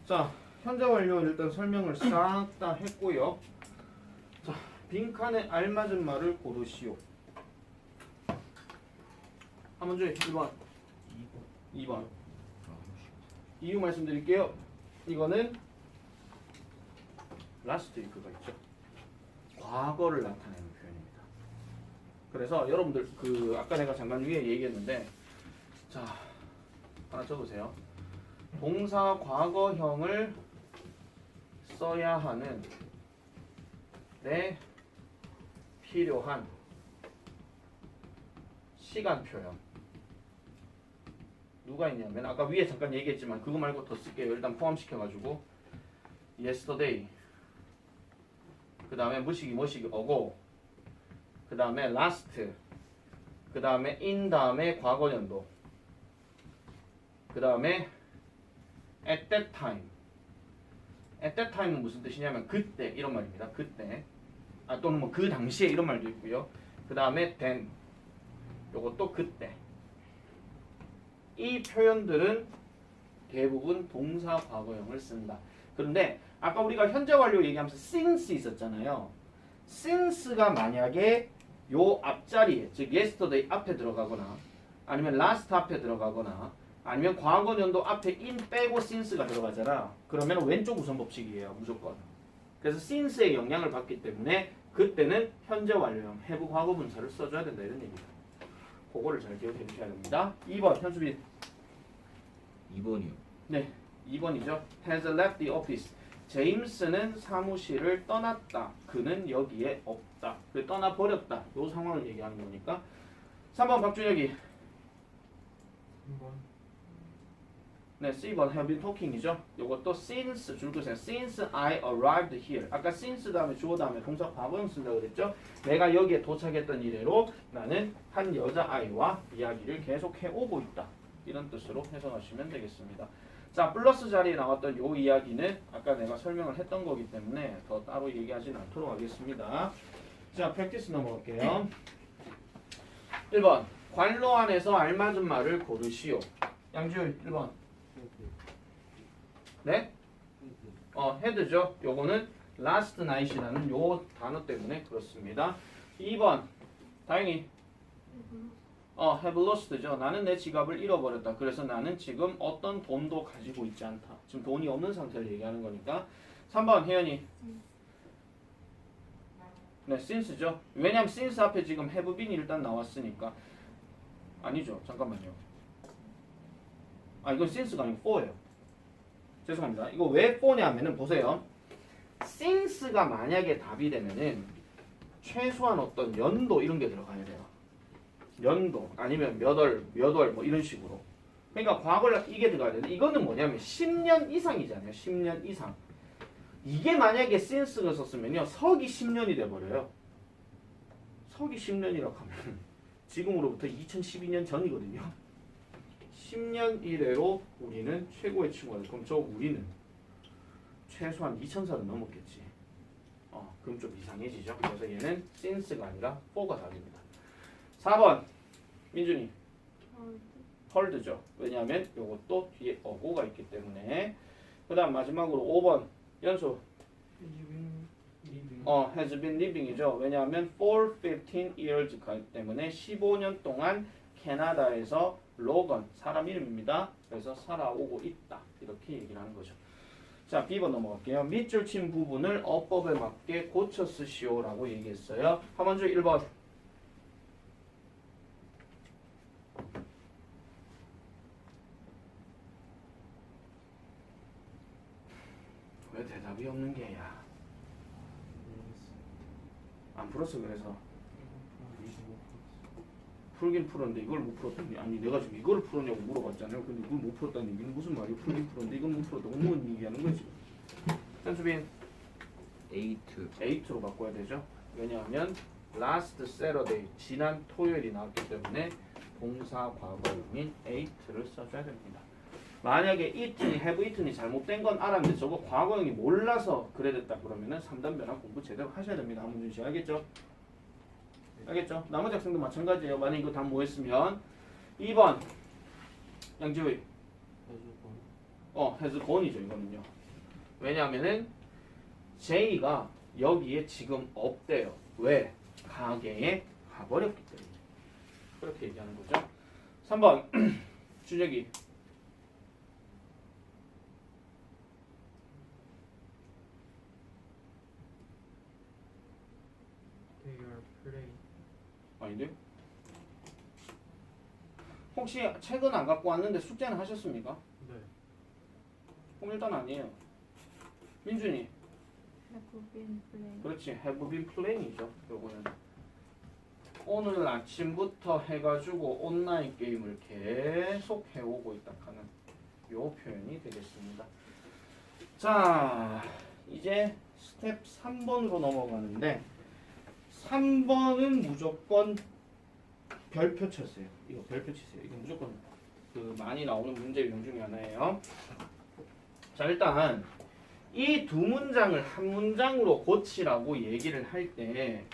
자, 현재 완료 일단 설명을 싹 다 했고요. 자, 빈칸에 알맞은 말을 고르시오. 한 문제 1번, 2번. 이유 말씀드릴게요. 이거는 last week가 있죠. 과거를 나타내는 표현입니다. 그래서 여러분들 그 아까 내가 잠깐 위에 얘기했는데 자 하나 적으세요. 동사 과거형을 써야 하는 데 필요한 시간 표현 누가 있냐면 아까 위에 잠깐 얘기했지만 그거 말고 더 쓸게요. 일단 포함시켜가지고 yesterday 그 다음에 무식이 어고 그 다음에 last 그 다음에 in 다음에 과거연도 그 다음에 at that time at that time은 무슨 뜻이냐면 그때 이런 말입니다. 그때 또는 뭐 그 당시에 이런 말도 있고요. 그 다음에 then 요것도 그때 이 표현들은 대부분 동사 과거형을 쓴다. 그런데 아까 우리가 현재 완료 얘기하면서 since 있었잖아요. since가 만약에 요 앞자리에 즉 yesterday 앞에 들어가거나 아니면 last 앞에 들어가거나 아니면 과거연도 앞에 in 빼고 since가 들어가잖아. 그러면 왼쪽 우선 법칙이에요. 무조건. 그래서 since의 영향을 받기 때문에 그때는 현재 완료형 have 과거 분사를 써줘야 된다 이런 얘기다. 그거를 잘 기억해 주셔야 됩니다. 2번 현수빈. 2번이요. 네, 2번이죠. has left the office. 제임스는 사무실을 떠났다. 그는 여기에 없다. 그 떠나버렸다. 이 상황을 얘기하는 거니까. 3번 박준혁이. 네, C번 have been talking이죠. 요것도 since 줄거세요. Since I arrived here. 아까 since 다음에 주어 다음에 동사 과거형 쓴다고 그랬죠. 내가 여기에 도착했던 이래로 나는 한 여자아이와 이야기를 계속해 오고 있다. 이런 뜻으로 해석하시면 되겠습니다. 자, 플러스 자리에 나왔던 요 이야기는 아까 내가 설명을 했던 거기 때문에 더 따로 얘기하진 않도록 하겠습니다. 자, 프랙티스 넘어갈게요. 1번 관로 안에서 알맞은 말을 고르시오. 양지율 1번. 네? 헤드죠. 요거는 last night이라는 요 단어 때문에 그렇습니다. 2번 다행히 have lost죠. 나는 내 지갑을 잃어버렸다. 그래서 나는 지금 어떤 돈도 가지고 있지 않다. 지금 돈이 없는 상태를 얘기하는 거니까. 3번 혜연이. 네, since죠. 왜냐면 since 앞에 지금 have been이 일단 나왔으니까. 아니죠. 잠깐만요. 아 이건 since가 아니고 for예요. 죄송합니다. 이거 왜 for냐면은 보세요. since가 만약에 답이 되면은 최소한 어떤 연도 이런 게 들어가야 돼요. 연도 아니면 몇 월 뭐 이런 식으로. 그러니까 과거를 이게 들어가야 되는데 이거는 뭐냐면 10년 이상이잖아요. 10년 이상. 이게 만약에 since를 썼으면요. 서기 10년이 돼버려요. 서기 10년이라고 하면 지금으로부터 2012년 전이거든요. 10년 이래로 우리는 최고의 친구가 돼. 그럼 저 우리는 최소한 2000살은 넘었겠지. 그럼 좀 이상해지죠. 그래서 얘는 since가 아니라 for가 답입니다. 4번 민준이 헐드죠. 왜냐하면 이것도 뒤에 어고가 있기 때문에. 그 다음 마지막으로 5번 연수 has been living이죠. 왜냐하면 for 15 years이기 때문에 15년 동안 캐나다에서 로건 사람 이름입니다. 그래서 살아오고 있다. 이렇게 얘기를 하는 거죠. 자, B번 넘어갈게요. 밑줄 친 부분을 어법에 맞게 고쳐 쓰시오라고 얘기했어요. 한번 줘 1번. 왜 대답이 없는 게야? 안 풀었어. 그래서 풀긴 풀었는데 이걸 못 풀었더니 아니 내가 지금 이걸 풀었냐고 물어봤잖아요. 근데 이걸 못 풀었다는 얘기는 무슨 말이야? 풀긴 풀었는데 이건 못 풀었다고 뭔 얘기하는 거지? 현수빈 8로 바꿔야 되죠. 왜냐하면 last Saturday 지난 토요일이 나왔기 때문에 동사 과거형인 8를 써줘야 됩니다. 만약에 it니 have it니 잘못된 건 알았는데 저거 과거형이 몰라서 그래 됐다 그러면은 3단 변화 공부 제대로 하셔야 됩니다. 한문준 씨 알겠죠? 알겠죠? 나머지 학생도 마찬가지예요. 만약 이거 다 모였으면 2번 양지우이 has gone이죠. 이거는요. 왜냐하면은 J가 여기에 지금 없대요. 왜? 가게에 가버렸기 때문에. 그렇게 얘기하는 거죠. 3번 준혁이 아닌데? 혹시 책은 안 갖고 왔는데 숙제는 하셨습니까? 네. 그럼 일단 아니에요. 민준이 Have been playing. 그렇지 have been playing이죠. 요거는 오늘 아침부터 해가지고 온라인 게임을 계속 해오고 있다 하는 요 표현이 되겠습니다. 자 이제 스텝 3번으로 넘어가는데 3번은 무조건 별표 쳤어요. 이거 별표 치세요. 이거 무조건 그 많이 나오는 문제 유형 중에 하나예요. 자 일단 이 두 문장을 한 문장으로 고치라고 얘기를 할 때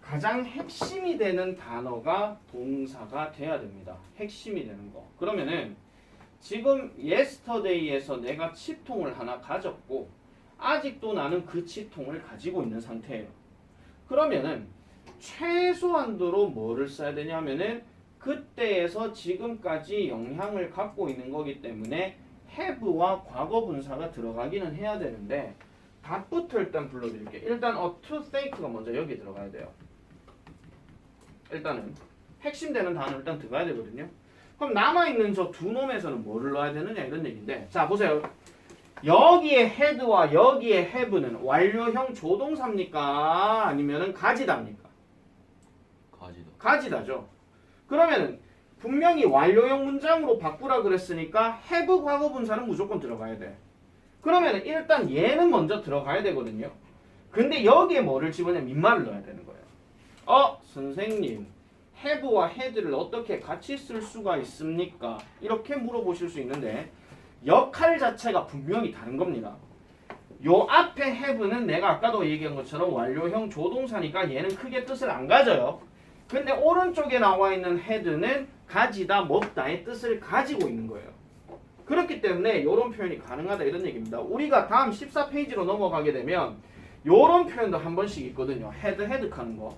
가장 핵심이 되는 단어가 동사가 돼야 됩니다. 핵심이 되는 거. 그러면은 지금 yesterday에서 내가 치통을 하나 가졌고 아직도 나는 그 치통을 가지고 있는 상태예요. 그러면은 최소한도로 뭐를 써야 되냐면은 그때에서 지금까지 영향을 갖고 있는 거기 때문에 have와 과거 분사가 들어가기는 해야 되는데 답부터 일단 불러드릴게요. 일단 tothake가 먼저 여기 들어가야 돼요. 일단은 핵심 되는 단어 일단 들어가야 되거든요. 그럼 남아있는 저 두 놈에서는 뭐를 넣어야 되느냐 이런 얘기인데 자 보세요. 여기에 had와 여기에 have는 완료형 조동사입니까? 아니면은 가지다입니까? 가지다. 가지다죠. 그러면은 분명히 완료형 문장으로 바꾸라 그랬으니까 have 과거 분사는 무조건 들어가야 돼. 그러면은 일단 얘는 먼저 들어가야 되거든요. 근데 여기에 뭐를 집어넣으면 민말을 넣어야 되는 거예요. 선생님 have와 had를 어떻게 같이 쓸 수가 있습니까? 이렇게 물어보실 수 있는데 역할 자체가 분명히 다른 겁니다. 요 앞에 have는 내가 아까도 얘기한 것처럼 완료형 조동사니까 얘는 크게 뜻을 안 가져요. 근데 오른쪽에 나와 있는 had는 가지다, 먹다의 뜻을 가지고 있는 거예요. 그렇기 때문에 이런 표현이 가능하다 이런 얘기입니다. 우리가 다음 14페이지로 넘어가게 되면 이런 표현도 한 번씩 있거든요. had 하는 거.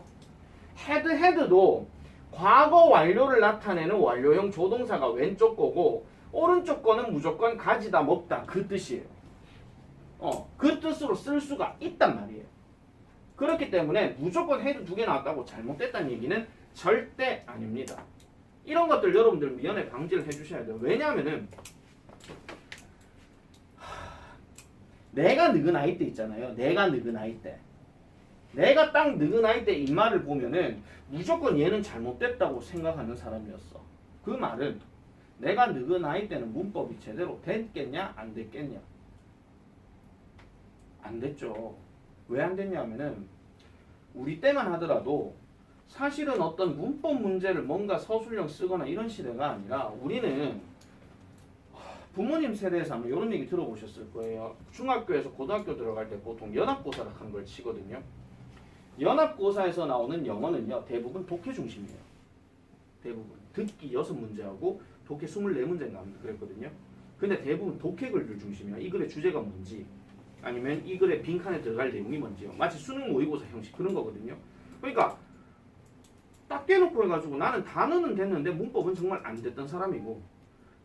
had도 과거 완료를 나타내는 완료형 조동사가 왼쪽 거고 오른쪽 거는 무조건 가지다, 먹다 그 뜻이에요. 그 뜻으로 쓸 수가 있단 말이에요. 그렇기 때문에 무조건 had 두 개 나왔다고 잘못됐다는 얘기는 절대 아닙니다. 이런 것들 여러분들 미연에 방지를 해주셔야 돼요. 왜냐하면은 내가 느그나이 때 있잖아요. 내가 느그나이 때. 내가 딱 느그나이 때 이 말을 보면은 무조건 얘는 잘못됐다고 생각하는 사람이었어. 그 말은 내가 느그나이 때는 문법이 제대로 됐겠냐 안 됐겠냐. 안 됐죠. 왜 안 됐냐면은 우리 때만 하더라도 사실은 어떤 문법 문제를 뭔가 서술형 쓰거나 이런 시대가 아니라 우리는 부모님 세대에서 아마 이런 얘기 들어보셨을 거예요. 중학교에서 고등학교 들어갈 때 보통 연합고사를 하는 걸 치거든요. 연합고사에서 나오는 영어는요 대부분 독해 중심이에요. 대부분 듣기 6문제하고 독해 24문제인가 그랬거든요. 근데 대부분 독해 글들 중심이야. 이 글의 주제가 뭔지 아니면 이 글의 빈칸에 들어갈 내용이 뭔지요. 마치 수능 모의고사 형식 그런 거거든요. 그러니까 딱 깨놓고 해가지고 나는 단어는 됐는데 문법은 정말 안 됐던 사람이고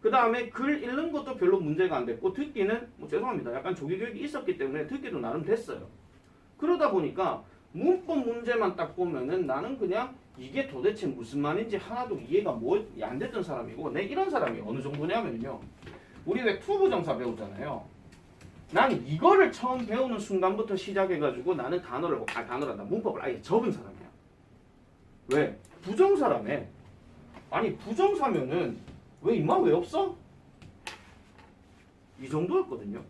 그 다음에 글 읽는 것도 별로 문제가 안 됐고 듣기는 뭐 죄송합니다. 약간 조기 교육이 있었기 때문에 듣기도 나름 됐어요. 그러다 보니까 문법 문제만 딱 보면은 나는 그냥 이게 도대체 무슨 말인지 하나도 이해가 안 됐던 사람이고 내 이런 사람이 어느 정도냐면요. 우리 왜 투부정사 배우잖아요. 나는 이거를 처음 배우는 순간부터 시작해가지고 나는 단어란다. 문법을 아예 접은 사람이야. 왜? 부정사라며. 아니 부정사면은 왜 임마 왜 없어? 이 정도였거든요.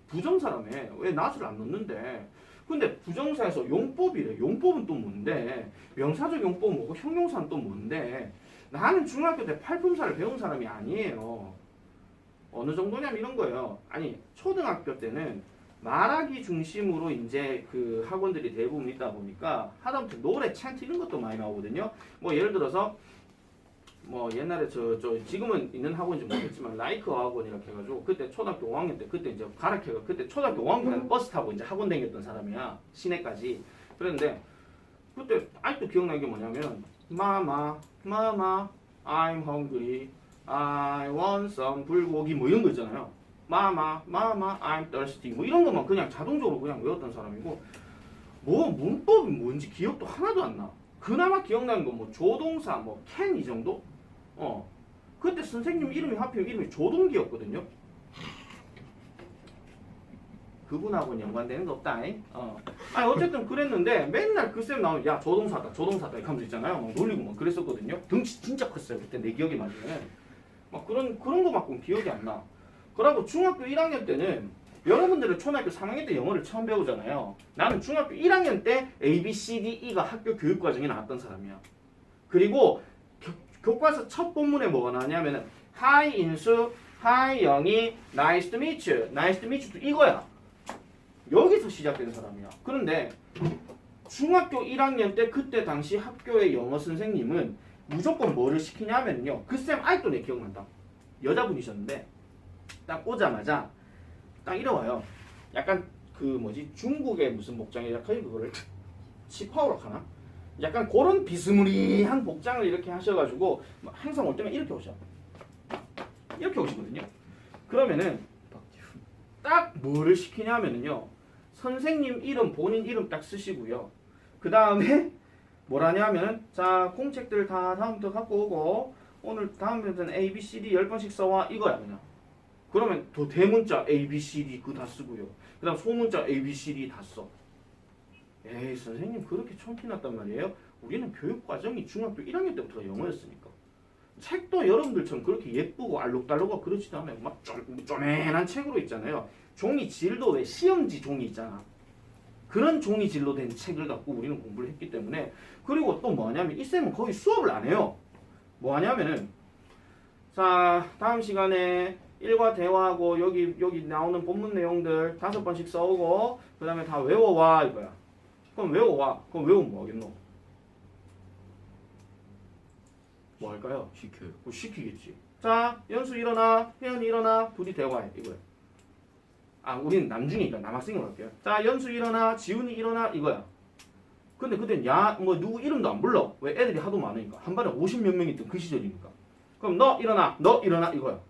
부정사라며. 왜 낫을 안 넣는데? 근데 부정사에서 용법이래. 용법은 또 뭔데? 명사적 용법은 뭐고 형용사는 또 뭔데? 나는 중학교 때 팔품사를 배운 사람이 아니에요. 어느 정도냐면 이런 거예요. 아니 초등학교 때는 말하기 중심으로 이제 그 학원들이 대부분 있다 보니까 하다못해 노래, 찬트 이런 것도 많이 나오거든요. 뭐 예를 들어서 뭐 옛날에 저 지금은 있는 학원인지 모르겠지만 라이크 학원 이렇게 해가지고 그때 초등학교 5학년 때 그때 이제 가르쳐가 그때 초등학교 5학년 때는 버스 타고 이제 학원 다녔던 사람이야. 시내까지. 그런데 그때 아직도 기억나는 게 뭐냐면 마마 I'm hungry I want some 불고기 뭐 이런 거 있잖아요. 마마 I'm thirsty 뭐 이런 것만 그냥 자동적으로 그냥 외웠던 사람이고 뭐 문법이 뭔지 기억도 하나도 안 나. 그나마 기억나는 건 뭐 조동사 뭐 can 이 정도? 그때 선생님 이름이 하필 이름이 조동기였거든요. 그분하고는 연관되는 거 없다. 아니 어쨌든 그랬는데 맨날 그 쌤 나오면 야 조동사다 이렇게 하면서 있잖아요. 막 놀리고 막 그랬었거든요. 덩치 진짜 컸어요. 그때 내 기억에 맞으면 막 그런 거 갖고는 기억이 안 나. 그러고 중학교 1학년 때는 여러분들은 초등학교 3학년 때 영어를 처음 배우잖아요. 나는 중학교 1학년 때 A, B, C, D, E가 학교 교육과정에 나왔던 사람이야. 그리고 교과서 첫 본문에 뭐가 나왔냐면은 Hi 인수, Hi 영희, Nice to meet you, Nice to meet you 이거야. 여기서 시작된 사람이야. 그런데 중학교 1학년 때 그때 당시 학교의 영어 선생님은 무조건 뭐를 시키냐면요. 그 쌤 아직도 내 기억난다. 여자분이셨는데 딱 오자마자 딱 이러와요. 약간 그 뭐지 중국의 무슨 복장이 약간 그거를 치파오라 하나? 약간 그런 비스무리한 복장을 이렇게 하셔가지고 항상 올 때면 이렇게 오셔. 이렇게 오시거든요. 그러면은 딱 뭐를 시키냐면요. 선생님 이름 본인 이름 딱 쓰시고요. 그 다음에 뭐라냐면 자 공책들 다 다음부터 갖고 오고 오늘 다음부터는 A, B, C, D 10번씩 써와 이거야 그냥. 그러면 더 대문자 A, B, C, D 그거 다 쓰고요. 그 다음 소문자 A, B, C, D 다 써. 에이 선생님 그렇게 촌티났단 말이에요. 우리는 교육과정이 중학교 1학년 때부터가 영어였으니까. 책도 여러분들처럼 그렇게 예쁘고 알록달록하고 그렇지도 않아요. 막 쪼맨한 책으로 있잖아요. 종이 질도 왜 시험지 종이 있잖아. 그런 종이 질로 된 책을 갖고 우리는 공부를 했기 때문에. 그리고 또 뭐냐면 이 쌤은 거의 수업을 안 해요. 뭐 하냐면은 자 다음 시간에 일과 대화하고 여기 나오는 본문 내용들 5번씩 써오고 그 다음에 다 외워와 이거야. 그럼 외워와. 그럼 외우면 뭐 하겠노? 뭐 할까요? 시켜요. 뭐 시키겠지. 자 연수 일어나 혜연이 일어나 둘이 대화해 이거야. 아 우리는 남중이니까 남학생으로 할게요. 자 연수 일어나 지훈이 일어나 이거야. 근데 그땐 야 뭐 누구 이름도 안 불러. 왜 애들이 하도 많으니까. 한 반에 50몇 명 있던 그 시절이니까. 그럼 너 일어나 이거야.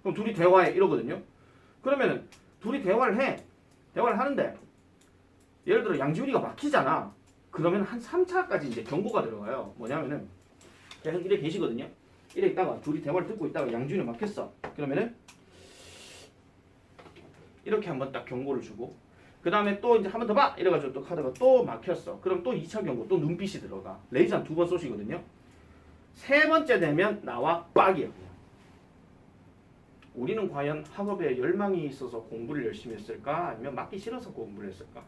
그럼 둘이 대화해 이러거든요. 그러면은 둘이 대화를 해. 대화를 하는데 예를 들어 양지훈이가 막히잖아. 그러면 한 3차까지 이제 경고가 들어가요. 뭐냐면은 계속 이렇게 계시거든요. 이래 있다가 둘이 대화를 듣고 있다가 양준이 막혔어. 그러면은 이렇게 한번 딱 경고를 주고 그 다음에 또 이제 한 번 더 봐! 이래가지고 또 카드가 또 막혔어. 그럼 또 2차 경고 또 눈빛이 들어가. 레이저 두 번 쏘시거든요. 세 번째 되면 나와 빡이야. 그냥. 우리는 과연 학업에 열망이 있어서 공부를 열심히 했을까? 아니면 맞기 싫어서 공부를 했을까?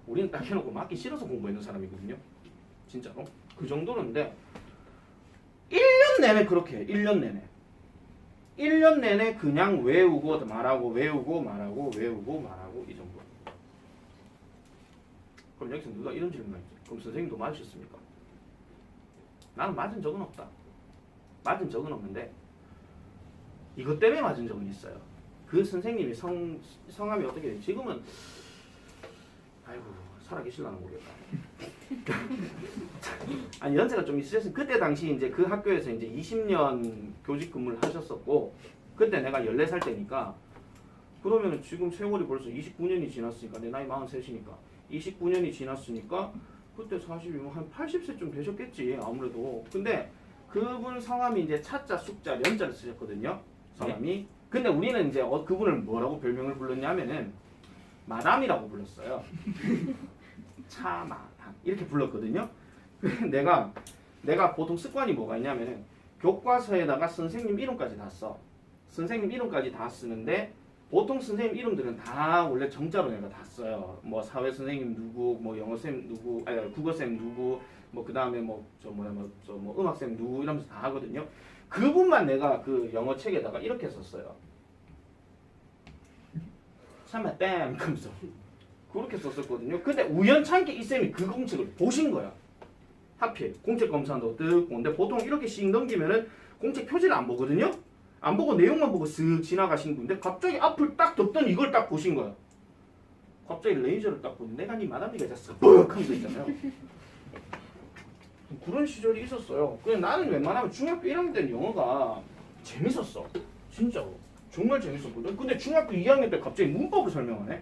우리는 딱 해놓고 맞기 싫어서 공부했는 사람이거든요. 진짜로. 그 정도는데 1년 내내 그렇게 해. 1년 내내. 1년 내내 그냥 외우고 말하고 외우고 말하고 외우고 말하고 이 정도. 그럼 여기서 누가 이런 질문을 했지? 그럼 선생님도 맞으셨습니까? 나는 맞은 적은 없다. 맞은 적은 없는데 이것 때문에 맞은 적은 있어요. 그 선생님이 성함이 어떻게 돼? 지금은 아이고 살아 계실라나 모르겠다. 아니 연세가 좀 있으셨으면 그때 당시 이제 그 학교에서 이제 20년 교직 근무를 하셨었고 그때 내가 14살 때니까 그러면은 지금 세월이 벌써 29년이 지났으니까 내 나이 43이니까 29년이 지났으니까 그때 40이면 한 80세쯤 되셨겠지 아무래도. 근데 그분 성함이 이제 차자 숙자 연자를 쓰셨거든요. 성함이. 근데 우리는 이제 그분을 뭐라고 별명을 불렀냐면은 마담이라고 불렀어요. 차마담 이렇게 불렀거든요. 내가 보통 습관이 뭐가 있냐면은 교과서에다가 선생님 이름까지 다 써. 선생님 이름까지 다 쓰는데 보통 선생님 이름들은 다 원래 정자로 내가 다 써요. 뭐 사회 선생님 누구, 뭐 영어 쌤 누구, 아니 국어 쌤 누구, 뭐 그 다음에 뭐 음악 쌤 누구 이러면서 다 하거든요. 그분만 내가 그 영어 책에다가 이렇게 썼어요. 차마담 하면서 그렇게 썼었거든요. 근데 우연찮게 이 쌤이 그 공책을 보신 거야. 하필 공책 검사도 뜩 보는데 보통 이렇게 씩 넘기면은 공책 표지를 안 보거든요. 안 보고 내용만 보고 쓱 지나가신 분인데 갑자기 앞을 딱 덮더니 이걸 딱 보신 거야. 갑자기 레이저를 딱 보니 내가 니 마담이가 잤어. 뻑 하면서 있잖아요. 그런 시절이 있었어요. 그냥 나는 웬만하면 중학교 1학년 때는 영어가 재밌었어. 진짜로. 정말 재밌었거든. 근데 중학교 2학년 때 갑자기 문법을 설명하네.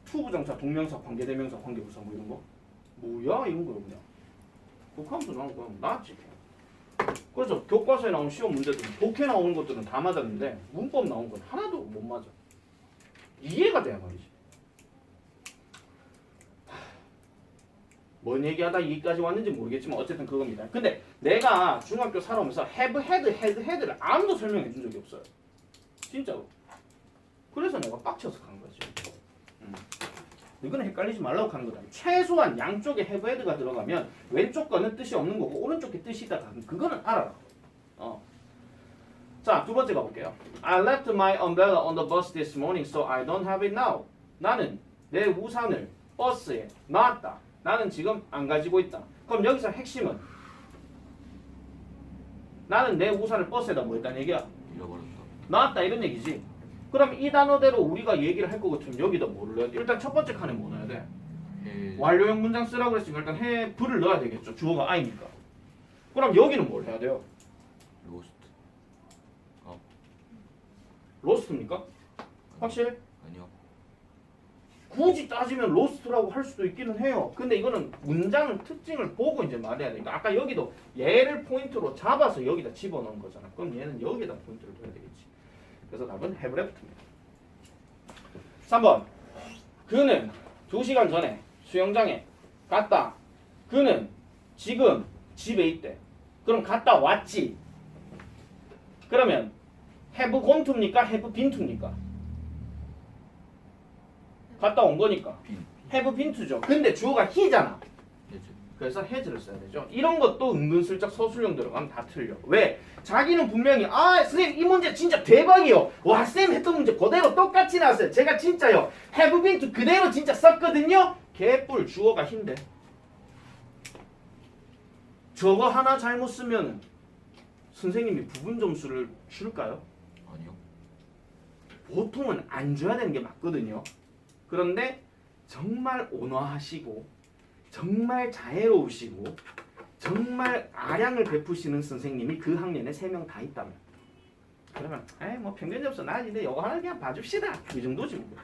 투부정사, 동명사, 관계대명사, 관계부사 뭐 이런 거. 뭐야 이런 거요 그냥. 그하면서 나는 그냥 나왔지. 그래서 교과서에 나온 시험 문제들, 독해 나오는 것들은 다 맞았는데 문법 나온 건 하나도 못 맞아. 이해가 돼야 말이지. 뭔 얘기하다 여기까지 왔는지 모르겠지만 어쨌든 그겁니다. 근데 내가 중학교 살아오면서 have had를 아무도 설명해 준 적이 없어요. 진짜로. 그래서 내가 빡쳐서 간 거지. 이거는 헷갈리지 말라고 하는 거다. 최소한 양쪽에 have had가 들어가면 왼쪽 거는 뜻이 없는 거고 오른쪽 게 뜻이 있다. 그거는 알아라. 자, 두 번째 가볼게요. I left my umbrella on the bus this morning, so I don't have it now. 나는 내 우산을 버스에 놨다. 나는 지금 안 가지고 있다. 그럼 여기서 핵심은 나는 내 우산을 버스에다 뭐 했다는 얘기야? 잃어버렸다. 놨다 이런 얘기지. 그럼 이 단어대로 우리가 얘기를 할 거 같으면 여기다 뭐를 넣어야 돼? 일단 첫 번째 칸에 뭐 넣어야 돼? 완료형 문장 쓰라고 그랬으니까 일단 have를 넣어야 되겠죠. 주어가 I니까. 그럼 여기는 뭘 해야 돼요? 로스트. 로스트입니까? 확실해? 아니요. 굳이 따지면 로스트라고 할 수도 있기는 해요. 근데 이거는 문장 특징을 보고 이제 말해야 되니까 아까 여기도 얘를 포인트로 잡아서 여기다 집어넣은 거잖아. 그럼 얘는 여기다 포인트를 둬야 되겠지. 그래서 답은 have left입니다. 3번. 그는 2시간 전에 수영장에 갔다. 그는 지금 집에 있대. 그럼 갔다 왔지. 그러면 have gone to입니까? have been to입니까? 갔다 온 거니까 have been to죠. 근데 주어가 he잖아. 그래서 has를 써야 되죠. 이런 것도 은근슬쩍 서술형 들어가면 다 틀려. 왜? 자기는 분명히 선생님 이 문제 진짜 대박이요. 와 쌤 했던 문제 그대로 똑같이 나왔어요. 제가 진짜요. have been to 그대로 진짜 썼거든요. 개뿔 주어가 hin데. 저거 하나 잘못 쓰면 선생님이 부분 점수를 줄까요? 아니요. 보통은 안 줘야 되는 게 맞거든요. 그런데 정말 온화하시고 정말 자애로우시고 정말 아량을 베푸시는 선생님이 그 학년에 3명 다 있다면 그러면 뭐 평균 점수 낮은데 이거 하나 그냥 봐줍시다. 그 정도지 뭐.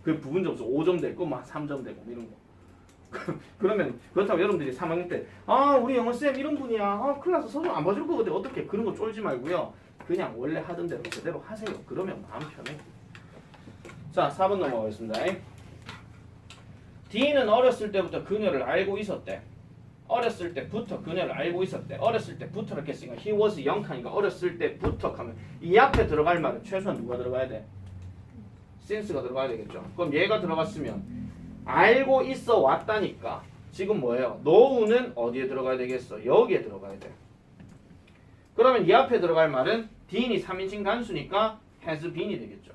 그 부분 점수 5점 되고 막 3점 되고 이런 거. 그러면 그렇다고 여러분들이 3학년 때 아 우리 영어쌤 이런 분이야 클래스 서류 안 봐줄 거거든 어떻게 그런 거 쫄지 말고요 그냥 원래 하던 대로 그대로 하세요 그러면 마음 편해 자 4번 넘어가겠습니다 D는 어렸을 때부터 그녀를 알고 있었대 어렸을 때부터 그녀를 알고 있었대 어렸을 때부터 이렇게 했으니까 he was young 하니까 어렸을 때부터 하면 이 앞에 들어갈 말은 최소한 누가 들어가야 돼? since가 들어가야 되겠죠 그럼 얘가 들어갔으면 알고 있어 왔다니까 지금 뭐예요? know는 어디에 들어가야 되겠어? 여기에 들어가야 돼. 그러면 이 앞에 들어갈 말은 dn이 3인칭 단수니까 has been이 되겠죠.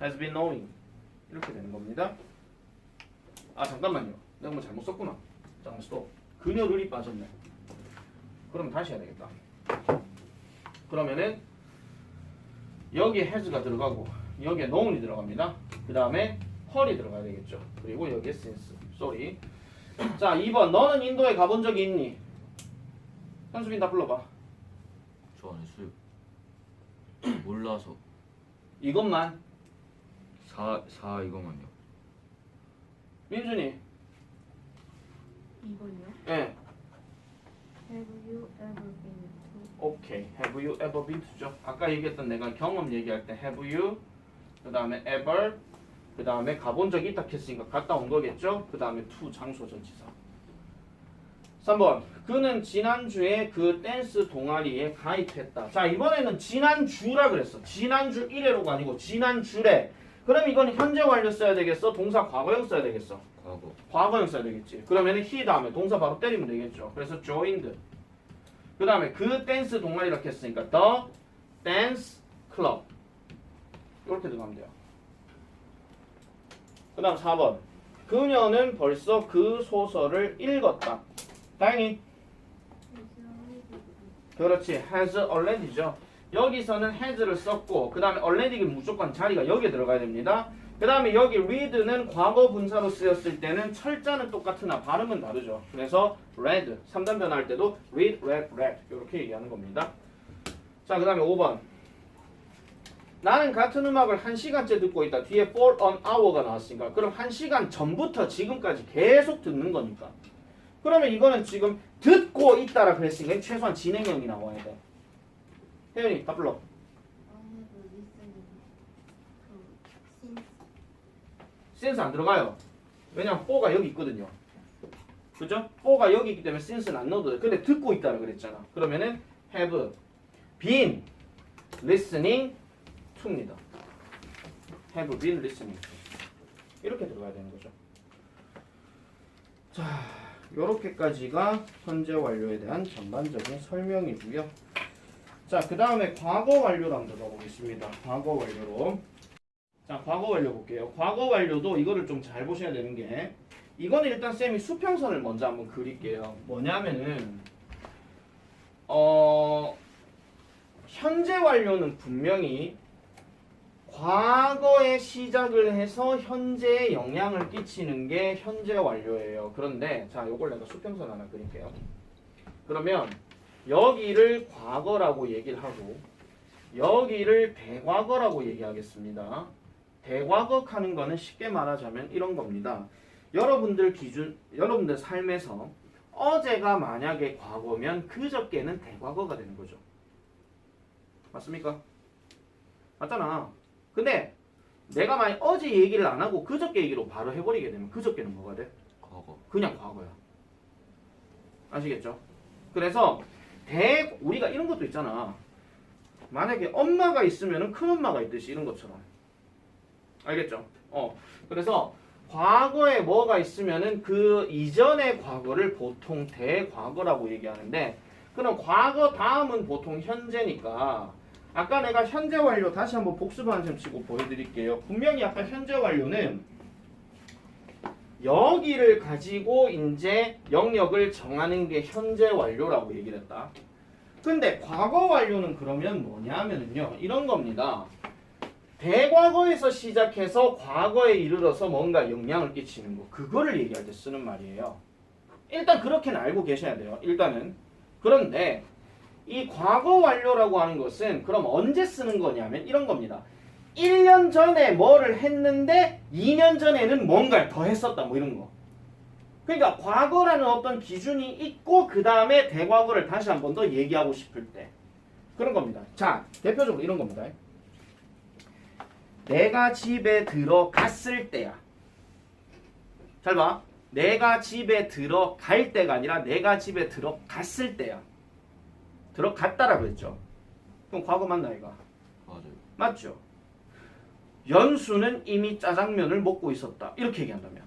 has been knowing 이렇게 되는 겁니다. 아 잠깐만요. 내가 뭐 잘못 썼구나. 잠깐만 스톱. 그녀를이 빠졌네. 그럼 다시 해야 되겠다. 그러면은 여기에 has가 들어가고 여기에 know이 들어갑니다. 그 다음에 her이 들어가야 되겠죠. 그리고 여기에 since. sorry. 자 2번 너는 인도에 가본 적이 있니? 현수빈 다 불러봐. 저 안에 수요. 몰라서 이것만. 4 이거만요. 민준이. 이거요? 예. Have you ever been to? 오케이. Have you ever been to죠? 아까 얘기했던 내가 경험 얘기할 때 have you 그 다음에 ever 그 다음에 가본 적이 있다 했으니까 갔다 온 거겠죠? 그 다음에 to 장소 전치사 3번 그는 지난주에 그 댄스 동아리에 가입했다. 자 이번에는 지난주라 그랬어. 지난주 1회로가 아니고 지난주래. 그럼 이건 현재 완료 써야 되겠어? 동사 과거형 써야 되겠어? 과거. 과거형 써야 되겠지. 그러면 he 다음에 동사 바로 때리면 되겠죠. 그래서 joined. 그 다음에 그 댄스 동아리라고 했으니까 the dance club. 이렇게 들어가면 돼요. 그 다음 4번 그녀는 벌써 그 소설을 읽었다. 다행히 그렇지. has already죠. 여기서는 has를 썼고 그 다음에 already는 무조건 자리가 여기에 들어가야 됩니다. 그 다음에 여기 read는 과거 분사로 쓰였을 때는 철자는 똑같으나 발음은 다르죠. 그래서 read 3단 변화할 때도 read, read 이렇게 얘기하는 겁니다. 자 그 다음에 5번 나는 같은 음악을 1시간째 듣고 있다. 뒤에 for an hour가 나왔으니까 그럼 1시간 전부터 지금까지 계속 듣는 거니까 그러면 이거는 지금 듣고 있다라 그랬으니까 최소한 진행형이 나와야 돼. 혜연이 다 불러. since 안 들어가요. 왜냐면 for가 여기 있거든요. 그죠? for가 여기 있기 때문에 since는 안 넣어도 돼. 근데 듣고 있다라 그랬잖아. 그러면은 have been listening to입니다. have been listening to. 이렇게 들어가야 되는 거죠. 자, 요렇게까지가 현재 완료에 대한 전반적인 설명이고요. 자, 그 다음에 과거 완료로 한번 들어가 보겠습니다. 과거 완료로. 자, 과거 완료 볼게요. 과거 완료도 이거를 좀 잘 보셔야 되는 게 이거는 일단 쌤이 수평선을 먼저 한번 그릴게요. 뭐냐면은 현재 완료는 분명히 과거에 시작을 해서 현재에 영향을 끼치는 게 현재 완료예요. 그런데 자, 요걸 내가 수평선 하나 그릴게요. 그러면 여기를 과거라고 얘기를 하고 여기를 대과거라고 얘기하겠습니다. 대과거 하는 거는 쉽게 말하자면 이런 겁니다. 여러분들 삶에서 어제가 만약에 과거면 그저께는 대과거가 되는 거죠. 맞습니까? 맞잖아. 근데 내가 만약 어제 얘기를 안 하고 그저께 얘기로 바로 해버리게 되면 그저께는 뭐가 돼? 과거. 그냥 과거야. 아시겠죠? 그래서 우리가 이런 것도 있잖아. 만약에 엄마가 있으면 큰엄마가 있듯이 이런 것처럼. 알겠죠? 그래서 과거에 뭐가 있으면은 그 이전의 과거를 보통 대과거라고 얘기하는데 그럼 과거 다음은 보통 현재니까 아까 내가 현재 완료 다시 한번 복습 한 점 치고 보여드릴게요. 분명히 아까 현재 완료는 여기를 가지고 이제 영역을 정하는 게 현재 완료라고 얘기를 했다. 근데 과거 완료는 그러면 뭐냐면요 이런 겁니다. 대과거에서 시작해서 과거에 이르러서 뭔가 영향을 끼치는 거 그거를 얘기할 때 쓰는 말이에요. 일단 그렇게는 알고 계셔야 돼요. 일단은. 그런데 이 과거 완료라고 하는 것은 그럼 언제 쓰는 거냐면 이런 겁니다. 1년 전에 뭐를 했는데 2년 전에는 뭔가를 더 했었다 뭐 이런 거. 그러니까 과거라는 어떤 기준이 있고 그 다음에 대과거를 다시 한 번 더 얘기하고 싶을 때 그런 겁니다. 자, 대표적으로 이런 겁니다. 내가 집에 들어갔을 때야. 잘 봐. 내가 집에 들어갈 때가 아니라 내가 집에 들어갔을 때야. 들어갔다라고 했죠. 그럼 과거 맞나 이거? 맞아요. 맞죠? 연수는 이미 짜장면을 먹고 있었다. 이렇게 얘기한다면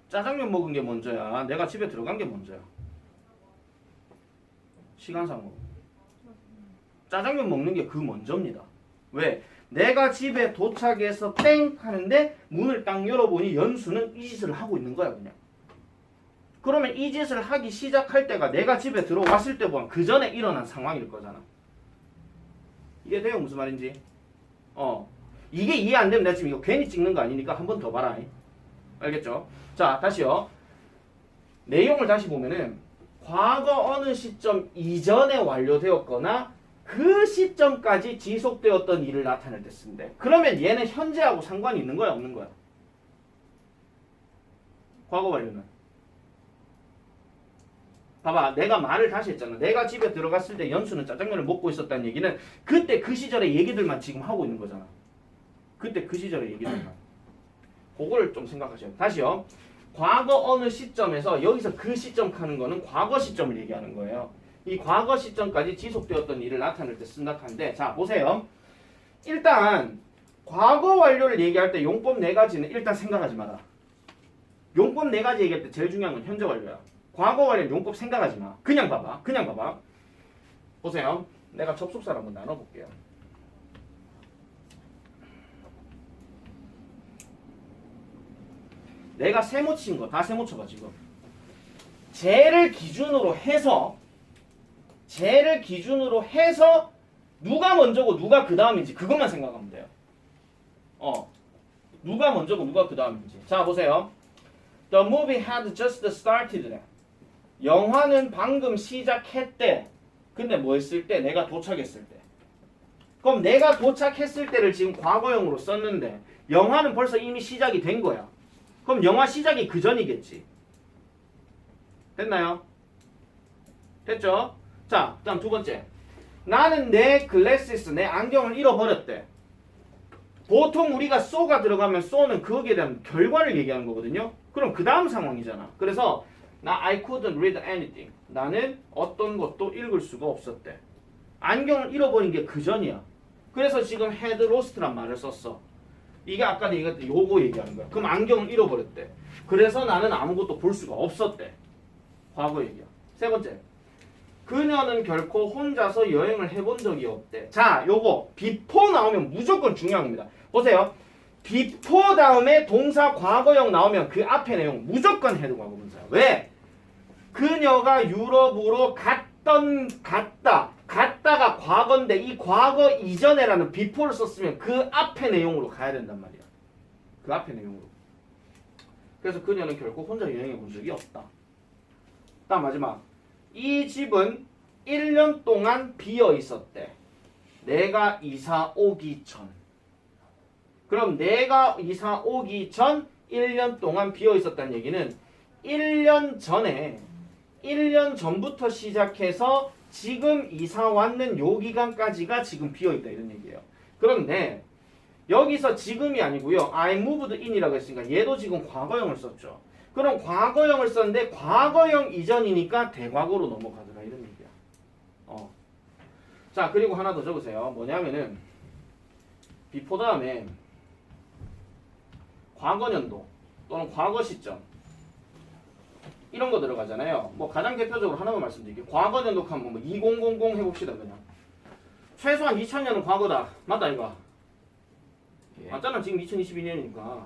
짜장면 먹은 게 먼저야? 내가 집에 들어간 게 먼저야? 시간상으로 짜장면 먹는 게 그 먼저입니다. 왜? 내가 집에 도착해서 땡 하는데 문을 딱 열어보니 연수는 이 짓을 하고 있는 거야 그냥. 그러면 이 짓을 하기 시작할 때가 내가 집에 들어왔을 때보다 그 전에 일어난 상황일 거잖아. 이게 돼요? 무슨 말인지? 이게 이해 안 되면 내가 지금 이거 괜히 찍는 거 아니니까 한 번 더 봐라. 알겠죠? 자, 다시요. 내용을 다시 보면은 과거 어느 시점 이전에 완료되었거나 그 시점까지 지속되었던 일을 나타낼 때 쓴대. 그러면 얘는 현재하고 상관이 있는 거야, 없는 거야? 과거 완료는. 봐봐, 내가 말을 다시 했잖아. 내가 집에 들어갔을 때 연수는 짜장면을 먹고 있었다는 얘기는 그때 그 시절의 얘기들만 지금 하고 있는 거잖아. 그때 그 시절의 얘기들만. 그거를 좀 생각하셔야 돼요. 다시요. 과거 어느 시점에서 여기서 그 시점 하는 거는 과거 시점을 얘기하는 거예요. 이 과거 시점까지 지속되었던 일을 나타낼 때 쓴다 하는데, 자 보세요. 일단 과거 완료를 얘기할 때 용법 4가지는 일단 생각하지 마라. 용법 4가지 얘기할 때 제일 중요한 건 현재 완료야. 과거 완료 용법 생각하지 마. 그냥 봐봐. 그냥 봐봐. 보세요. 내가 접속사를 한번 나눠볼게요. 내가 세모 친 거 다 세모 쳐봐 지금. 쟤를 기준으로 해서 누가 먼저고 누가 그 다음인지 그것만 생각하면 돼요. 누가 먼저고 누가 그 다음인지. 자 보세요. The movie had just started. 영화는 방금 시작했대. 근데 뭐 했을 때? 내가 도착했을 때. 그럼 내가 도착했을 때를 지금 과거형으로 썼는데 영화는 벌써 이미 시작이 된 거야. 그럼 영화 시작이 그 전이겠지. 됐나요? 됐죠? 자, 다음 두 번째. 나는 내 글래시스, 내 안경을 잃어버렸대. 보통 우리가 so가 들어가면 so는 거기에 대한 결과를 얘기하는 거거든요. 그럼 그 다음 상황이잖아. 그래서 I couldn't read anything. 나는 어떤 것도 읽을 수가 없었대. 안경을 잃어버린 게 그 전이야. 그래서 지금 had lost란 말을 썼어. 이게 아까 내가 요거 얘기하는 거야. 그럼 안경을 잃어버렸대. 그래서 나는 아무것도 볼 수가 없었대. 과거 얘기야. 세 번째. 그녀는 결코 혼자서 여행을 해본 적이 없대. 자, 요거 before 나오면 무조건 중요한 겁니다. 보세요. before 다음에 동사 과거형 나오면 그 앞에 내용 무조건 해도 과거 분사야. 왜? 그녀가 유럽으로 갔다가 과거인데 이 과거 이전에라는 before를 썼으면 그 앞에 내용으로 가야 된단 말이야. 그 앞에 내용으로. 그래서 그녀는 결코 혼자 여행해 본 적이 없다. 다음 마지막. 이 집은 1년 동안 비어 있었대. 내가 이사 오기 전. 그럼 내가 이사 오기 전 1년 동안 비어 있었다는 얘기는 1년 전부터 시작해서 지금 이사 왔는 요 기간까지가 지금 비어 있다 이런 얘기예요. 그런데 여기서 지금이 아니고요. I moved in이라고 했으니까 얘도 지금 과거형을 썼죠. 그럼 과거형을 썼는데 과거형 이전이니까 대과거로 넘어가더라 이런 얘기야. 자, 그리고 하나 더 적으세요. 뭐냐면은 before 다음에 과거년도 또는 과거 시점 이런 거 들어가잖아요. 뭐 가장 대표적으로 하나만 말씀드릴게요. 과거년도 하면 뭐 2000 해봅시다 그냥. 최소한 2000년은 과거다. 맞다 이거? 예. 맞잖아. 지금 2022년이니까.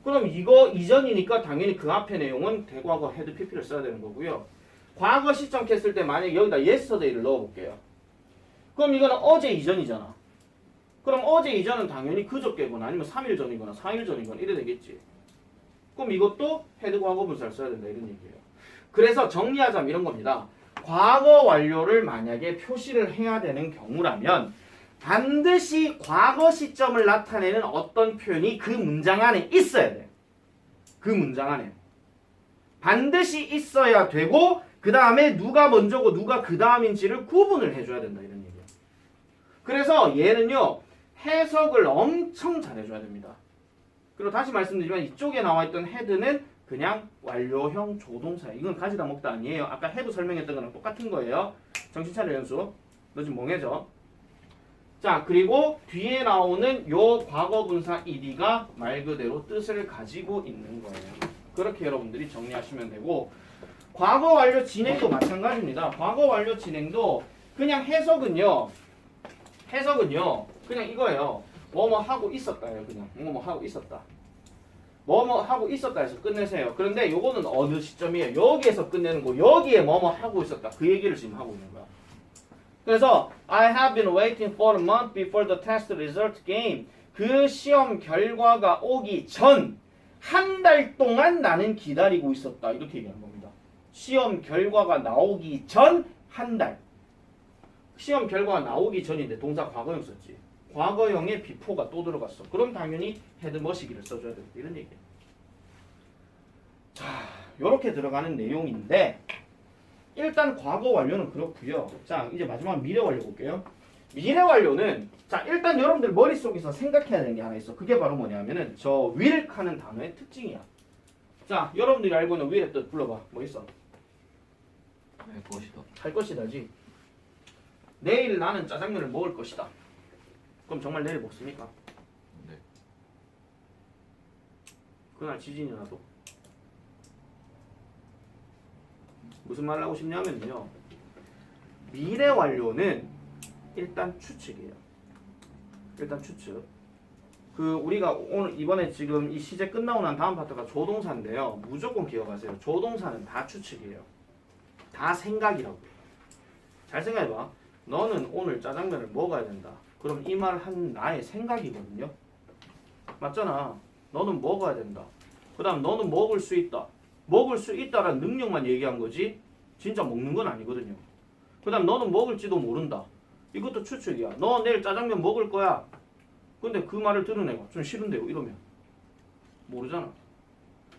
그럼 이거 이전이니까 당연히 그 앞에 내용은 대과거 헤드 PP를 써야 되는 거고요. 과거 시점 했을 때 만약에 여기다 yesterday를 넣어볼게요. 그럼 이거는 어제 이전이잖아. 그럼 어제 이전은 당연히 그저께거나 아니면 3일 전이거나 4일 전이거나 이래 되겠지. 그럼 이것도 헤드 과거 분사를 써야 된다 이런 얘기예요. 그래서 정리하자면 이런 겁니다. 과거 완료를 만약에 표시를 해야 되는 경우라면 반드시 과거 시점을 나타내는 어떤 표현이 그 문장 안에 있어야 돼. 그 문장 안에. 반드시 있어야 되고 그 다음에 누가 먼저고 누가 그 다음인지를 구분을 해줘야 된다 이런 얘기예요. 그래서 얘는요 해석을 엄청 잘해줘야 됩니다. 그리고 다시 말씀드리지만 이쪽에 나와있던 헤드는 그냥 완료형 조동사예요. 이건 가지다 먹다 아니에요. 아까 have 설명했던 거랑 똑같은 거예요. 정신 차려 연수. 너 지금 멍해져. 자 그리고 뒤에 나오는 요 과거분사 ed가 말 그대로 뜻을 가지고 있는 거예요. 그렇게 여러분들이 정리하시면 되고 과거 완료 진행도 마찬가지입니다. 과거 완료 진행도 그냥 해석은요 그냥 이거예요. 뭐뭐 하고 있었다예요. 그냥 뭐뭐 하고 있었다. 뭐뭐 하고 있었다 해서 끝내세요. 그런데 요거는 어느 시점이에요? 여기에서 끝내는 거. 여기에 뭐뭐 하고 있었다. 그 얘기를 지금 하고 있는 거야. 그래서 I have been waiting for a month before the test result came. 그 시험 결과가 오기 전 한 달 동안 나는 기다리고 있었다. 이렇게 얘기하는 겁니다. 시험 결과가 나오기 전 한 달. 시험 결과가 나오기 전인데 동사 과거형 썼지. 과거형에 before가 또 들어갔어. 그럼 당연히 had 머시기를 써줘야 된다. 이런 얘기예요. 자, 요렇게 들어가는 내용인데 일단 과거 완료는 그렇고요. 자, 이제 마지막 미래 완료 볼게요. 미래 완료는 자, 일단 여러분들 머릿속에서 생각해야 되는 게 하나 있어. 그게 바로 뭐냐면은 저 will 하는 단어의 특징이야. 자, 여러분들이 알고 있는 will의 뜻 불러봐. 뭐 있어? 할 것이다. 할 것이다지. 내일 나는 짜장면을 먹을 것이다. 그럼 정말 내일 먹습니까? 네. 그날 지진이 나도. 무슨 말을 하고 싶냐면요. 미래 완료는 일단 추측이에요. 일단 추측. 그 우리가 오늘 이번에 지금 이 시제 끝나고 난 다음 파트가 조동사인데요. 무조건 기억하세요. 조동사는 다 추측이에요. 다 생각이라고. 잘 생각해봐. 너는 오늘 짜장면을 먹어야 된다. 그럼 이 말 한 나의 생각이거든요. 맞잖아. 너는 먹어야 된다. 그 다음 너는 먹을 수 있다. 먹을 수 있다라는 능력만 얘기한 거지 진짜 먹는 건 아니거든요. 그 다음 너는 먹을지도 모른다. 이것도 추측이야. 너 내일 짜장면 먹을 거야. 근데 그 말을 들은 애가 좀 싫은데요 이러면 모르잖아.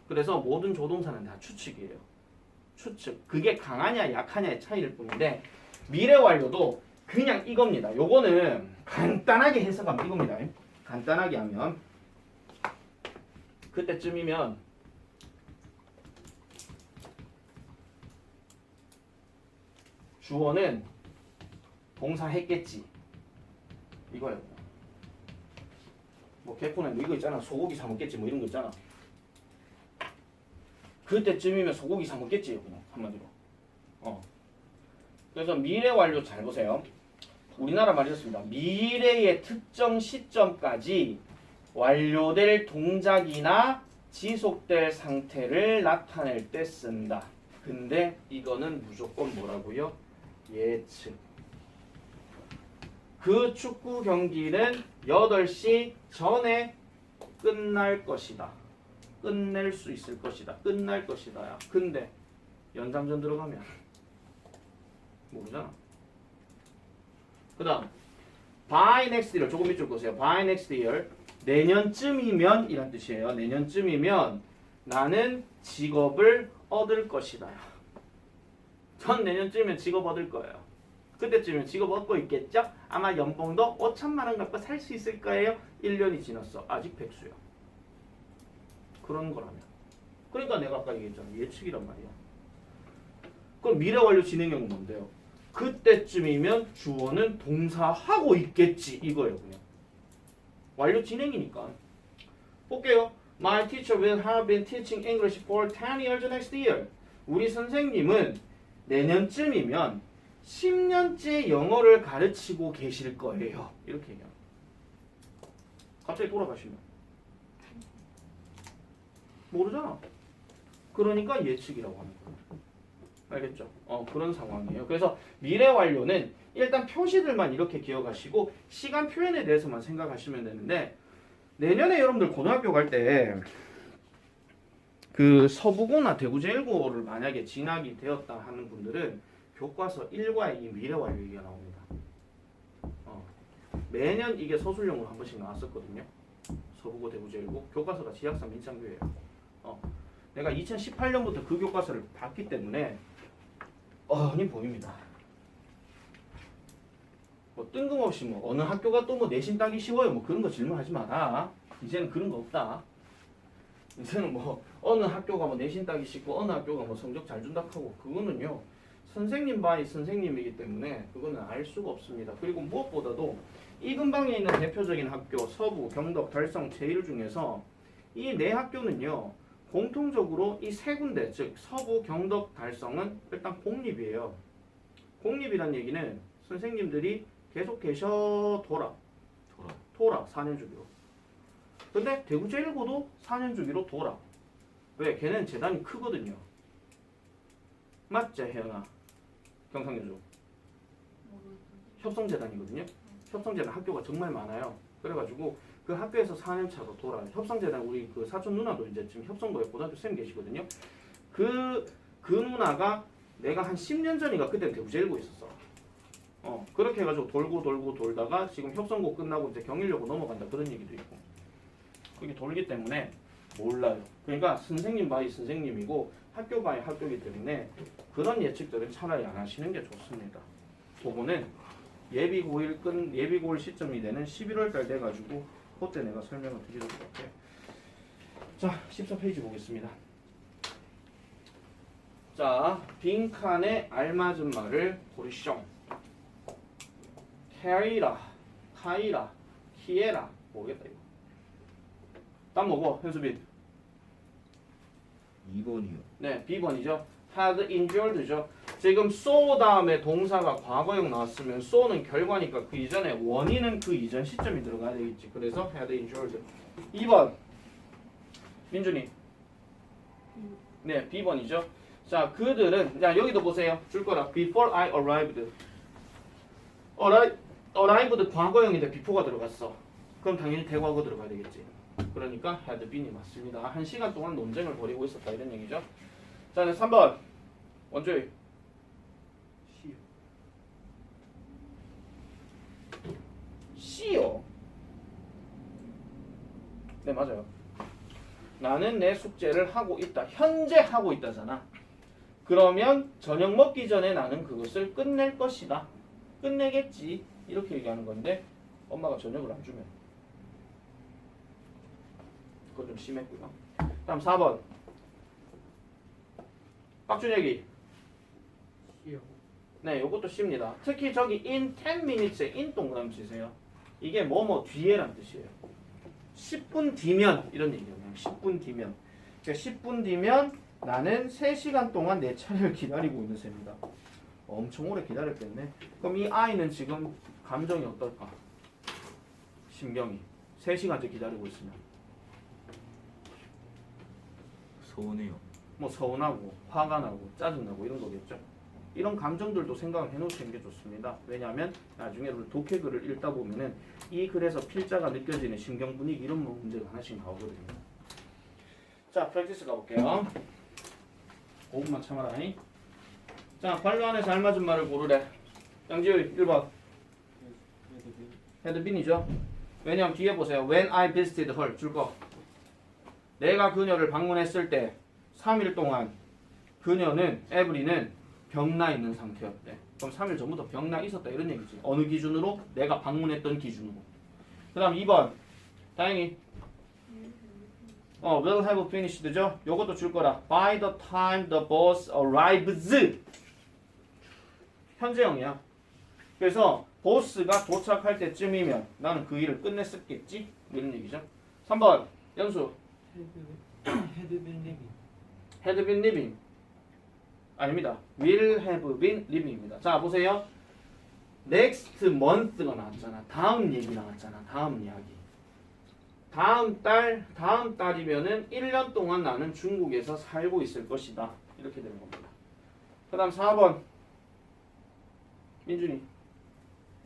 그래서 모든 조동사는 다 추측이에요. 추측. 그게 강하냐 약하냐의 차이일 뿐인데 미래 완료도 그냥 이겁니다. 요거는 간단하게 해석하면 이겁니다. 간단하게 하면 그때쯤이면 주어는 동사 했겠지. 이거예요. 뭐 개콘에 뭐 이거 있잖아. 소고기 사 먹겠지 뭐 이런 거 있잖아. 그때쯤이면 소고기 사 먹겠지 그냥 한마디로. 그래서 미래 완료 잘 보세요. 우리나라 말이었습니다. 미래의 특정 시점까지 완료될 동작이나 지속될 상태를 나타낼 때 쓴다. 근데 이거는 무조건 뭐라고요? 예측. 그 축구 경기는 8시 전에 끝날 것이다. 끝낼 수 있을 것이다. 끝날 것이다. 근데 연장전 들어가면 모르잖아. 그 다음 by next year 조금 이쪽 보세요. by next year 내년쯤이면 이란 뜻이에요. 내년쯤이면 나는 직업을 얻을 것이다. 전 내년쯤이면 직업 얻을 거예요. 그때쯤이면 직업 얻고 있겠죠? 아마 연봉도 5천만 원 갖고 살 수 있을 거예요. 1년이 지났어. 아직 백수야. 그런 거라면. 그러니까 내가 아까 얘기했잖아. 예측이란 말이야. 그럼 미래 완료 진행형은 뭔데요? 그때쯤이면 주어는 동사하고 있겠지. 이거예요. 그냥. 완료 진행이니까. 볼게요. My teacher will have been teaching English for 10 years next year. 우리 선생님은 내년쯤이면 10년째 영어를 가르치고 계실 거예요. 이렇게 얘기합니다. 갑자기 돌아가시면 모르잖아. 그러니까 예측이라고 하는 거예요. 알겠죠? 그런 상황이에요. 그래서 미래 완료는 일단 표시들만 이렇게 기억하시고 시간 표현에 대해서만 생각하시면 되는데 내년에 여러분들 고등학교 갈 때 그 서부고나 대구제일고를 만약에 진학이 되었다 하는 분들은 교과서 1과에 이 미래 완료 얘기가 나옵니다. 매년 이게 서술형으로 한 번씩 나왔었거든요. 서부고 대구제일고 교과서가 지학사 민창교예요. 내가 2018년부터 그 교과서를 봤기 때문에 뻔히 보입니다. 뭐 뜬금없이 뭐 어느 학교가 또 뭐 내신 따기 쉬워요 뭐 그런 거 질문하지 마라. 이제는 그런 거 없다. 이제는 뭐 어느 학교가 뭐 내신 따기 쉽고 어느 학교가 뭐 성적 잘 준다 하고 그거는요 선생님 바이 선생님이기 때문에 그거는 알 수가 없습니다. 그리고 무엇보다도 이 근방에 있는 대표적인 학교 서부, 경덕, 달성, 제일 중에서 이 네 학교는요 공통적으로 이 세 군데 즉 서부, 경덕, 달성은 일단 공립이에요. 공립이란 얘기는 선생님들이 계속 계셔둬라. 돌아 4년 주기로. 근데 대구 제1고도 4년 주기로 돌아. 왜? 걔는 재단이 크거든요. 맞지 혜연아? 경상여중 협성재단이거든요. 협성재단 학교가 정말 많아요. 그래가지고 그 학교에서 4년 차로 돌아요. 협성재단 우리 그 사촌 누나도 이제 지금 협성고에 고등학교 쌤 계시거든요. 그 누나가 내가 한 10년 전인가 그때 대구 제1고에 있었어. 그렇게 해가지고 돌고 돌다가 지금 협성고 끝나고 이제 경일여고 넘어간다 그런 얘기도 있고 그게 돌기 때문에 몰라요. 그러니까 선생님 바이 선생님이고 학교 바이 학교이기 때문에 그런 예측들은 차라리 안 하시는 게 좋습니다. 그거는 예비 고1 시점이 되는 11월 달 돼가지고 그때 내가 설명을 드리도록 할게요. 자 14페이지 보겠습니다. 자 빈칸에 알맞은 말을 고르시오. 캐리라, 카이라, 키에라 모르겠다 이거. 딴 뭐고 현수빈? 2번이요. 네, B번이죠. had endured죠. 지금 so 다음에 동사가 과거형 나왔으면 so는 결과니까 그 이전에 원인은 그 이전 시점이 들어가야 되겠지. 그래서 had endured. 2번 민준이. 네, B번이죠. 자, 그들은 자 여기도 보세요. 줄 거라. Before I arrived. arrived 과거형인데 before가 들어갔어. 그럼 당연히 대과거 들어가야 되겠지. 그러니까 had been이 맞습니다. 1시간 동안 논쟁을 벌이고 있었다 이런 얘기죠. 자, 3번 원조희 C요. 네 맞아요. 나는 내 숙제를 하고 있다. 현재 하고 있다잖아. 그러면 저녁 먹기 전에 나는 그것을 끝낼 것이다. 끝내겠지. 이렇게 얘기하는 건데 엄마가 저녁을 안 주면 그건 좀 심했고요. 다음 4번 박준혁이 네 요것도 쉽니다. 특히 저기 in 10 minutes에 in 동그라미 치세요. 이게 뭐뭐 뒤에란 뜻이에요. 10분 뒤면 이런 얘기예요. 10분 뒤면 그러니까 10분 뒤면 나는 3시간 동안 내 차례를 기다리고 있는 셈입니다. 엄청 오래 기다렸겠네. 그럼 이 아이는 지금 감정이 어떨까? 심경이 3시간째 기다리고 있으면 서운해요. 뭐 서운하고 화가 나고 짜증나고 이런 거겠죠. 이런 감정들도 생각을 해놓으시는 게 좋습니다. 왜냐하면 나중에 독해글을 읽다 보면은 이 글에서 필자가 느껴지는 심경 분위기 이런 문제가 하나씩 나오거든요. 자, 프랙티스 가볼게요. 5분만 참아라. 자, 관료 안에서 알맞은 말을 고르래. 양지우이 1번. had been이죠. 왜냐하면 뒤에 보세요. When I visited her 줄 거. 내가 그녀를 방문했을 때 3일 동안 그녀는 에브리는 병나 있는 상태였대. 그럼 3일 전부터 병나 있었다 이런 얘기지. 어느 기준으로? 내가 방문했던 기준으로. 그 다음 2번 다행히 will have finished죠. 요것도 줄 거라. By the time the bus arrives 현재형이야. 그래서 보스가 도착할 때쯤이면 나는 그 일을 끝냈었겠지 이런 얘기죠. 3번 연수 had been living 아닙니다. will have been living입니다. 자 보세요. next month가 나왔잖아. 다음 얘기 나왔잖아. 다음 이야기. 다음 달이면은 1년 동안 나는 중국에서 살고 있을 것이다. 이렇게 되는 겁니다. 그 다음 4번 민준이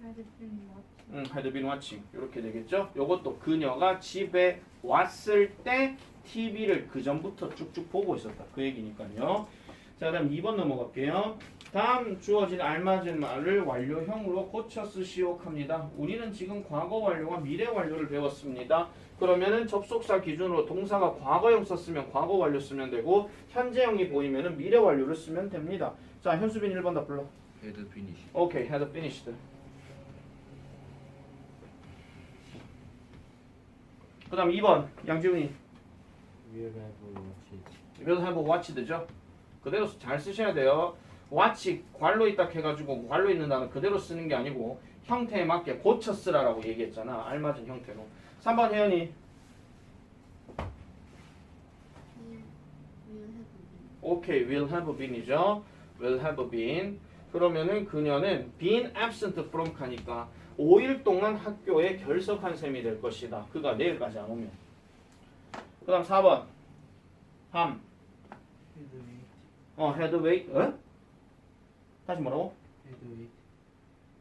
had been watching 이렇게 되겠죠. 요것도 그녀가 집에 왔을 때 TV를 그 전부터 쭉쭉 보고 있었다. 그 얘기니까요. 자, 그다음 2번 넘어갈게요. 다음 주어진 알맞은 말을 완료형으로 고쳐 쓰시오 합니다. 우리는 지금 과거 완료와 미래 완료를 배웠습니다. 그러면은 접속사 기준으로 동사가 과거형 썼으면 과거 완료 쓰면 되고 현재형이 보이면은 미래 완료를 쓰면 됩니다. 자, 현수빈 1번 다 불러. 헤드 피니시. 오케이, had finished. 그 다음 2번 양지훈이 We'll have watched. will have watched죠. 그대로 잘 쓰셔야 돼요. watch 괄로 있다 해가지고 괄로 있는 단어 그대로 쓰는 게 아니고 형태에 맞게 고쳐 쓰라라고 얘기했잖아. 알맞은 형태로. 3번 혜연이 오케이, will have been이죠. will have been. 그러면은 그녀는 been absent from 가니까 5일 동안 학교에 결석한 셈이 될 것이다. 그가 내일까지 안 오면. 그 다음 4번 함 Had wait. had weight. 다시 뭐라고? Had wait.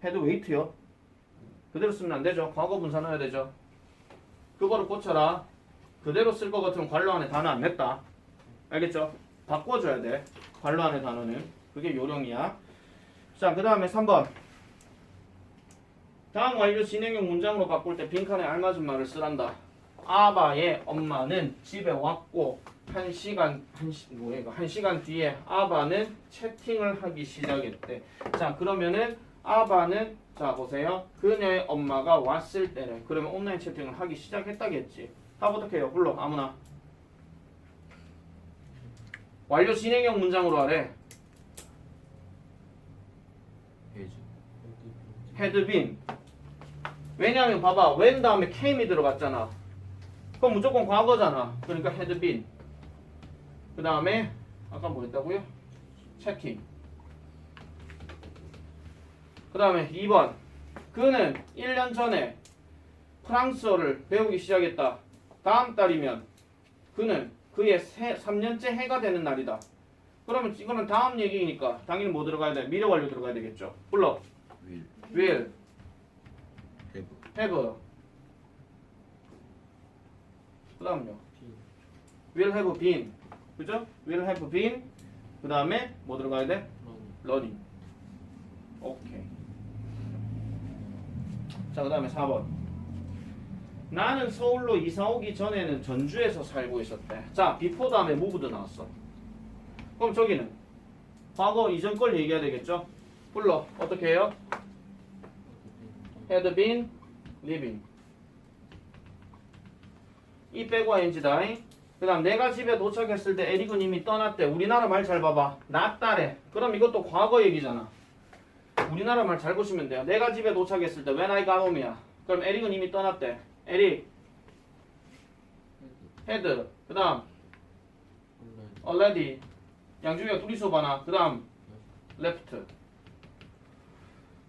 had weight요. 그대로 쓰면 안 되죠. 과거 분사 넣어야 되죠. 그거를 고쳐라. 그대로 쓸 것 같으면 괄호 안에 단어 안 냈다. 알겠죠? 바꿔줘야 돼. 괄호 안에 단어는. 그게 요령이야. 자, 그 다음에 3번. 다음 완료 진행형 문장으로 바꿀 때 빈칸에 알맞은 말을 쓰란다. 아바의 엄마는 집에 왔고 한 시간 뒤에 아바는 채팅을 하기 시작했대. 자, 그러면은 아바는 자 보세요. 그녀의 엄마가 왔을 때래. 그러면 온라인 채팅을 하기 시작했다겠지. 답 어떻게 해요? 불러 아무나. 완료 진행형 문장으로 하래. 헤즈. had been. 왜냐하면 봐봐. when 다음에 came이 들어갔잖아. 그럼 무조건 과거잖아. 그러니까 had been. 그 다음에 아까 뭐 했다고요? 채팅. 그 다음에 2번. 그는 1년 전에 프랑스어를 배우기 시작했다. 다음 달이면 그는 그의 3년째 해가 되는 날이다. 그러면 이거는 다음 얘기니까 당연히 뭐 들어가야 돼? 미래 완료 들어가야 되겠죠. 불러. 윌. will, 헤브. have. 그 다음요. will have been. 그죠? will have been. 그 다음에 뭐 들어가야 돼? learning. 오케이. 자, 그 다음에 4번. 나는 서울로 이사 오기 전에는 전주에서 살고 있었대. 자, before 다음에 move도 나왔어. 그럼 저기는 과거 이전 걸 얘기해야 되겠죠? 불러. 어떻게 해요? had been living. 이 빼고 ing다. 그 다음 내가 집에 도착했을 때 에릭은 이미 떠났대. 우리나라 말 잘 봐봐. 나 딸에. 그럼 이것도 과거 얘기잖아. 우리나라 말 잘 보시면 돼요. 내가 집에 도착했을 때 when I got home이야. 그럼 에릭은 이미 떠났대. 에릭 had. 그 다음 already. 양중이가 둘이서 봐나. 그 다음 left.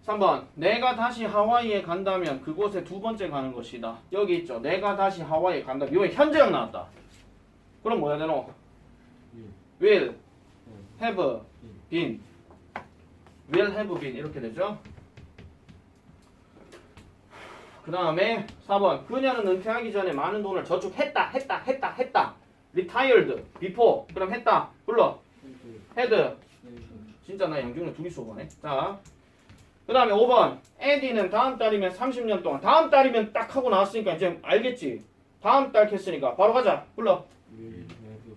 3번. 내가 다시 하와이에 간다면 그곳에 두 번째 가는 것이다. 여기 있죠. 내가 다시 하와이에 간다면. 이거 현재형 나왔다. 그럼 뭐야 되노? will have been. will have been 이렇게 되죠. 그 다음에 4번. 그녀는 은퇴하기 전에 많은 돈을 저축했다. retired before. 그럼 했다. 불러. had. 진짜 나 양중이 둘이서 보네. 자, 그 다음에 5번. 에디는 다음 달이면 30년 동안. 다음 달이면 딱 하고 나왔으니까 이제 알겠지. 다음 달 했으니까 바로 가자. 불러.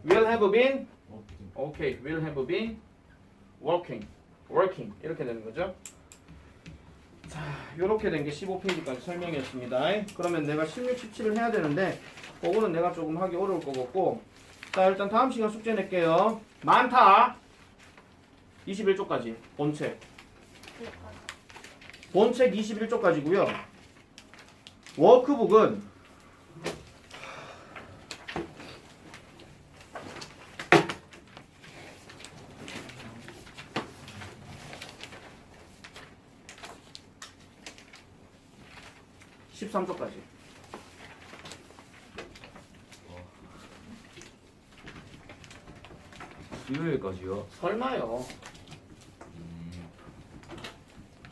will have been. 오케이. will have been working. 이렇게 되는 거죠. 자, 요렇게 된 게 15페이지까지 설명이었습니다. 그러면 내가 16, 17을 해야 되는데 그거는 내가 조금 하기 어려울 것 같고. 자, 일단 다음 시간 숙제 낼게요. 많다. 21쪽까지 본책 21쪽까지고요. 워크북은 (13쪽까지) 수요일까지요? 설마요.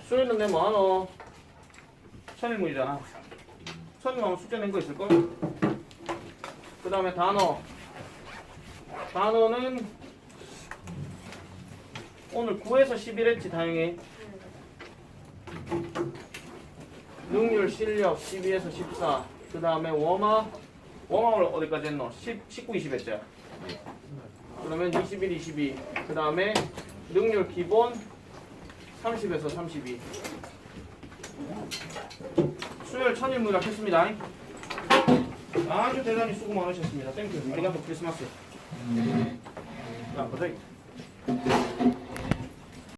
수요일은 내 뭐하노? 천일문이잖아. 천일문 숙제 낸 거 있을걸? 그 다음에 단어는 오늘 9에서 11 했지 다행히. 능률 실력 12에서 14. 그 다음에 워마 웜아웃 어디까지 했노? 19, 20 했죠? 그러면 21, 22. 그 다음에 능률 기본 30에서 32. 수요일 천일무약 했습니다. 아주 대단히 수고 많으셨습니다. 땡큐. 아리가또 크리스마스. 자, 보자.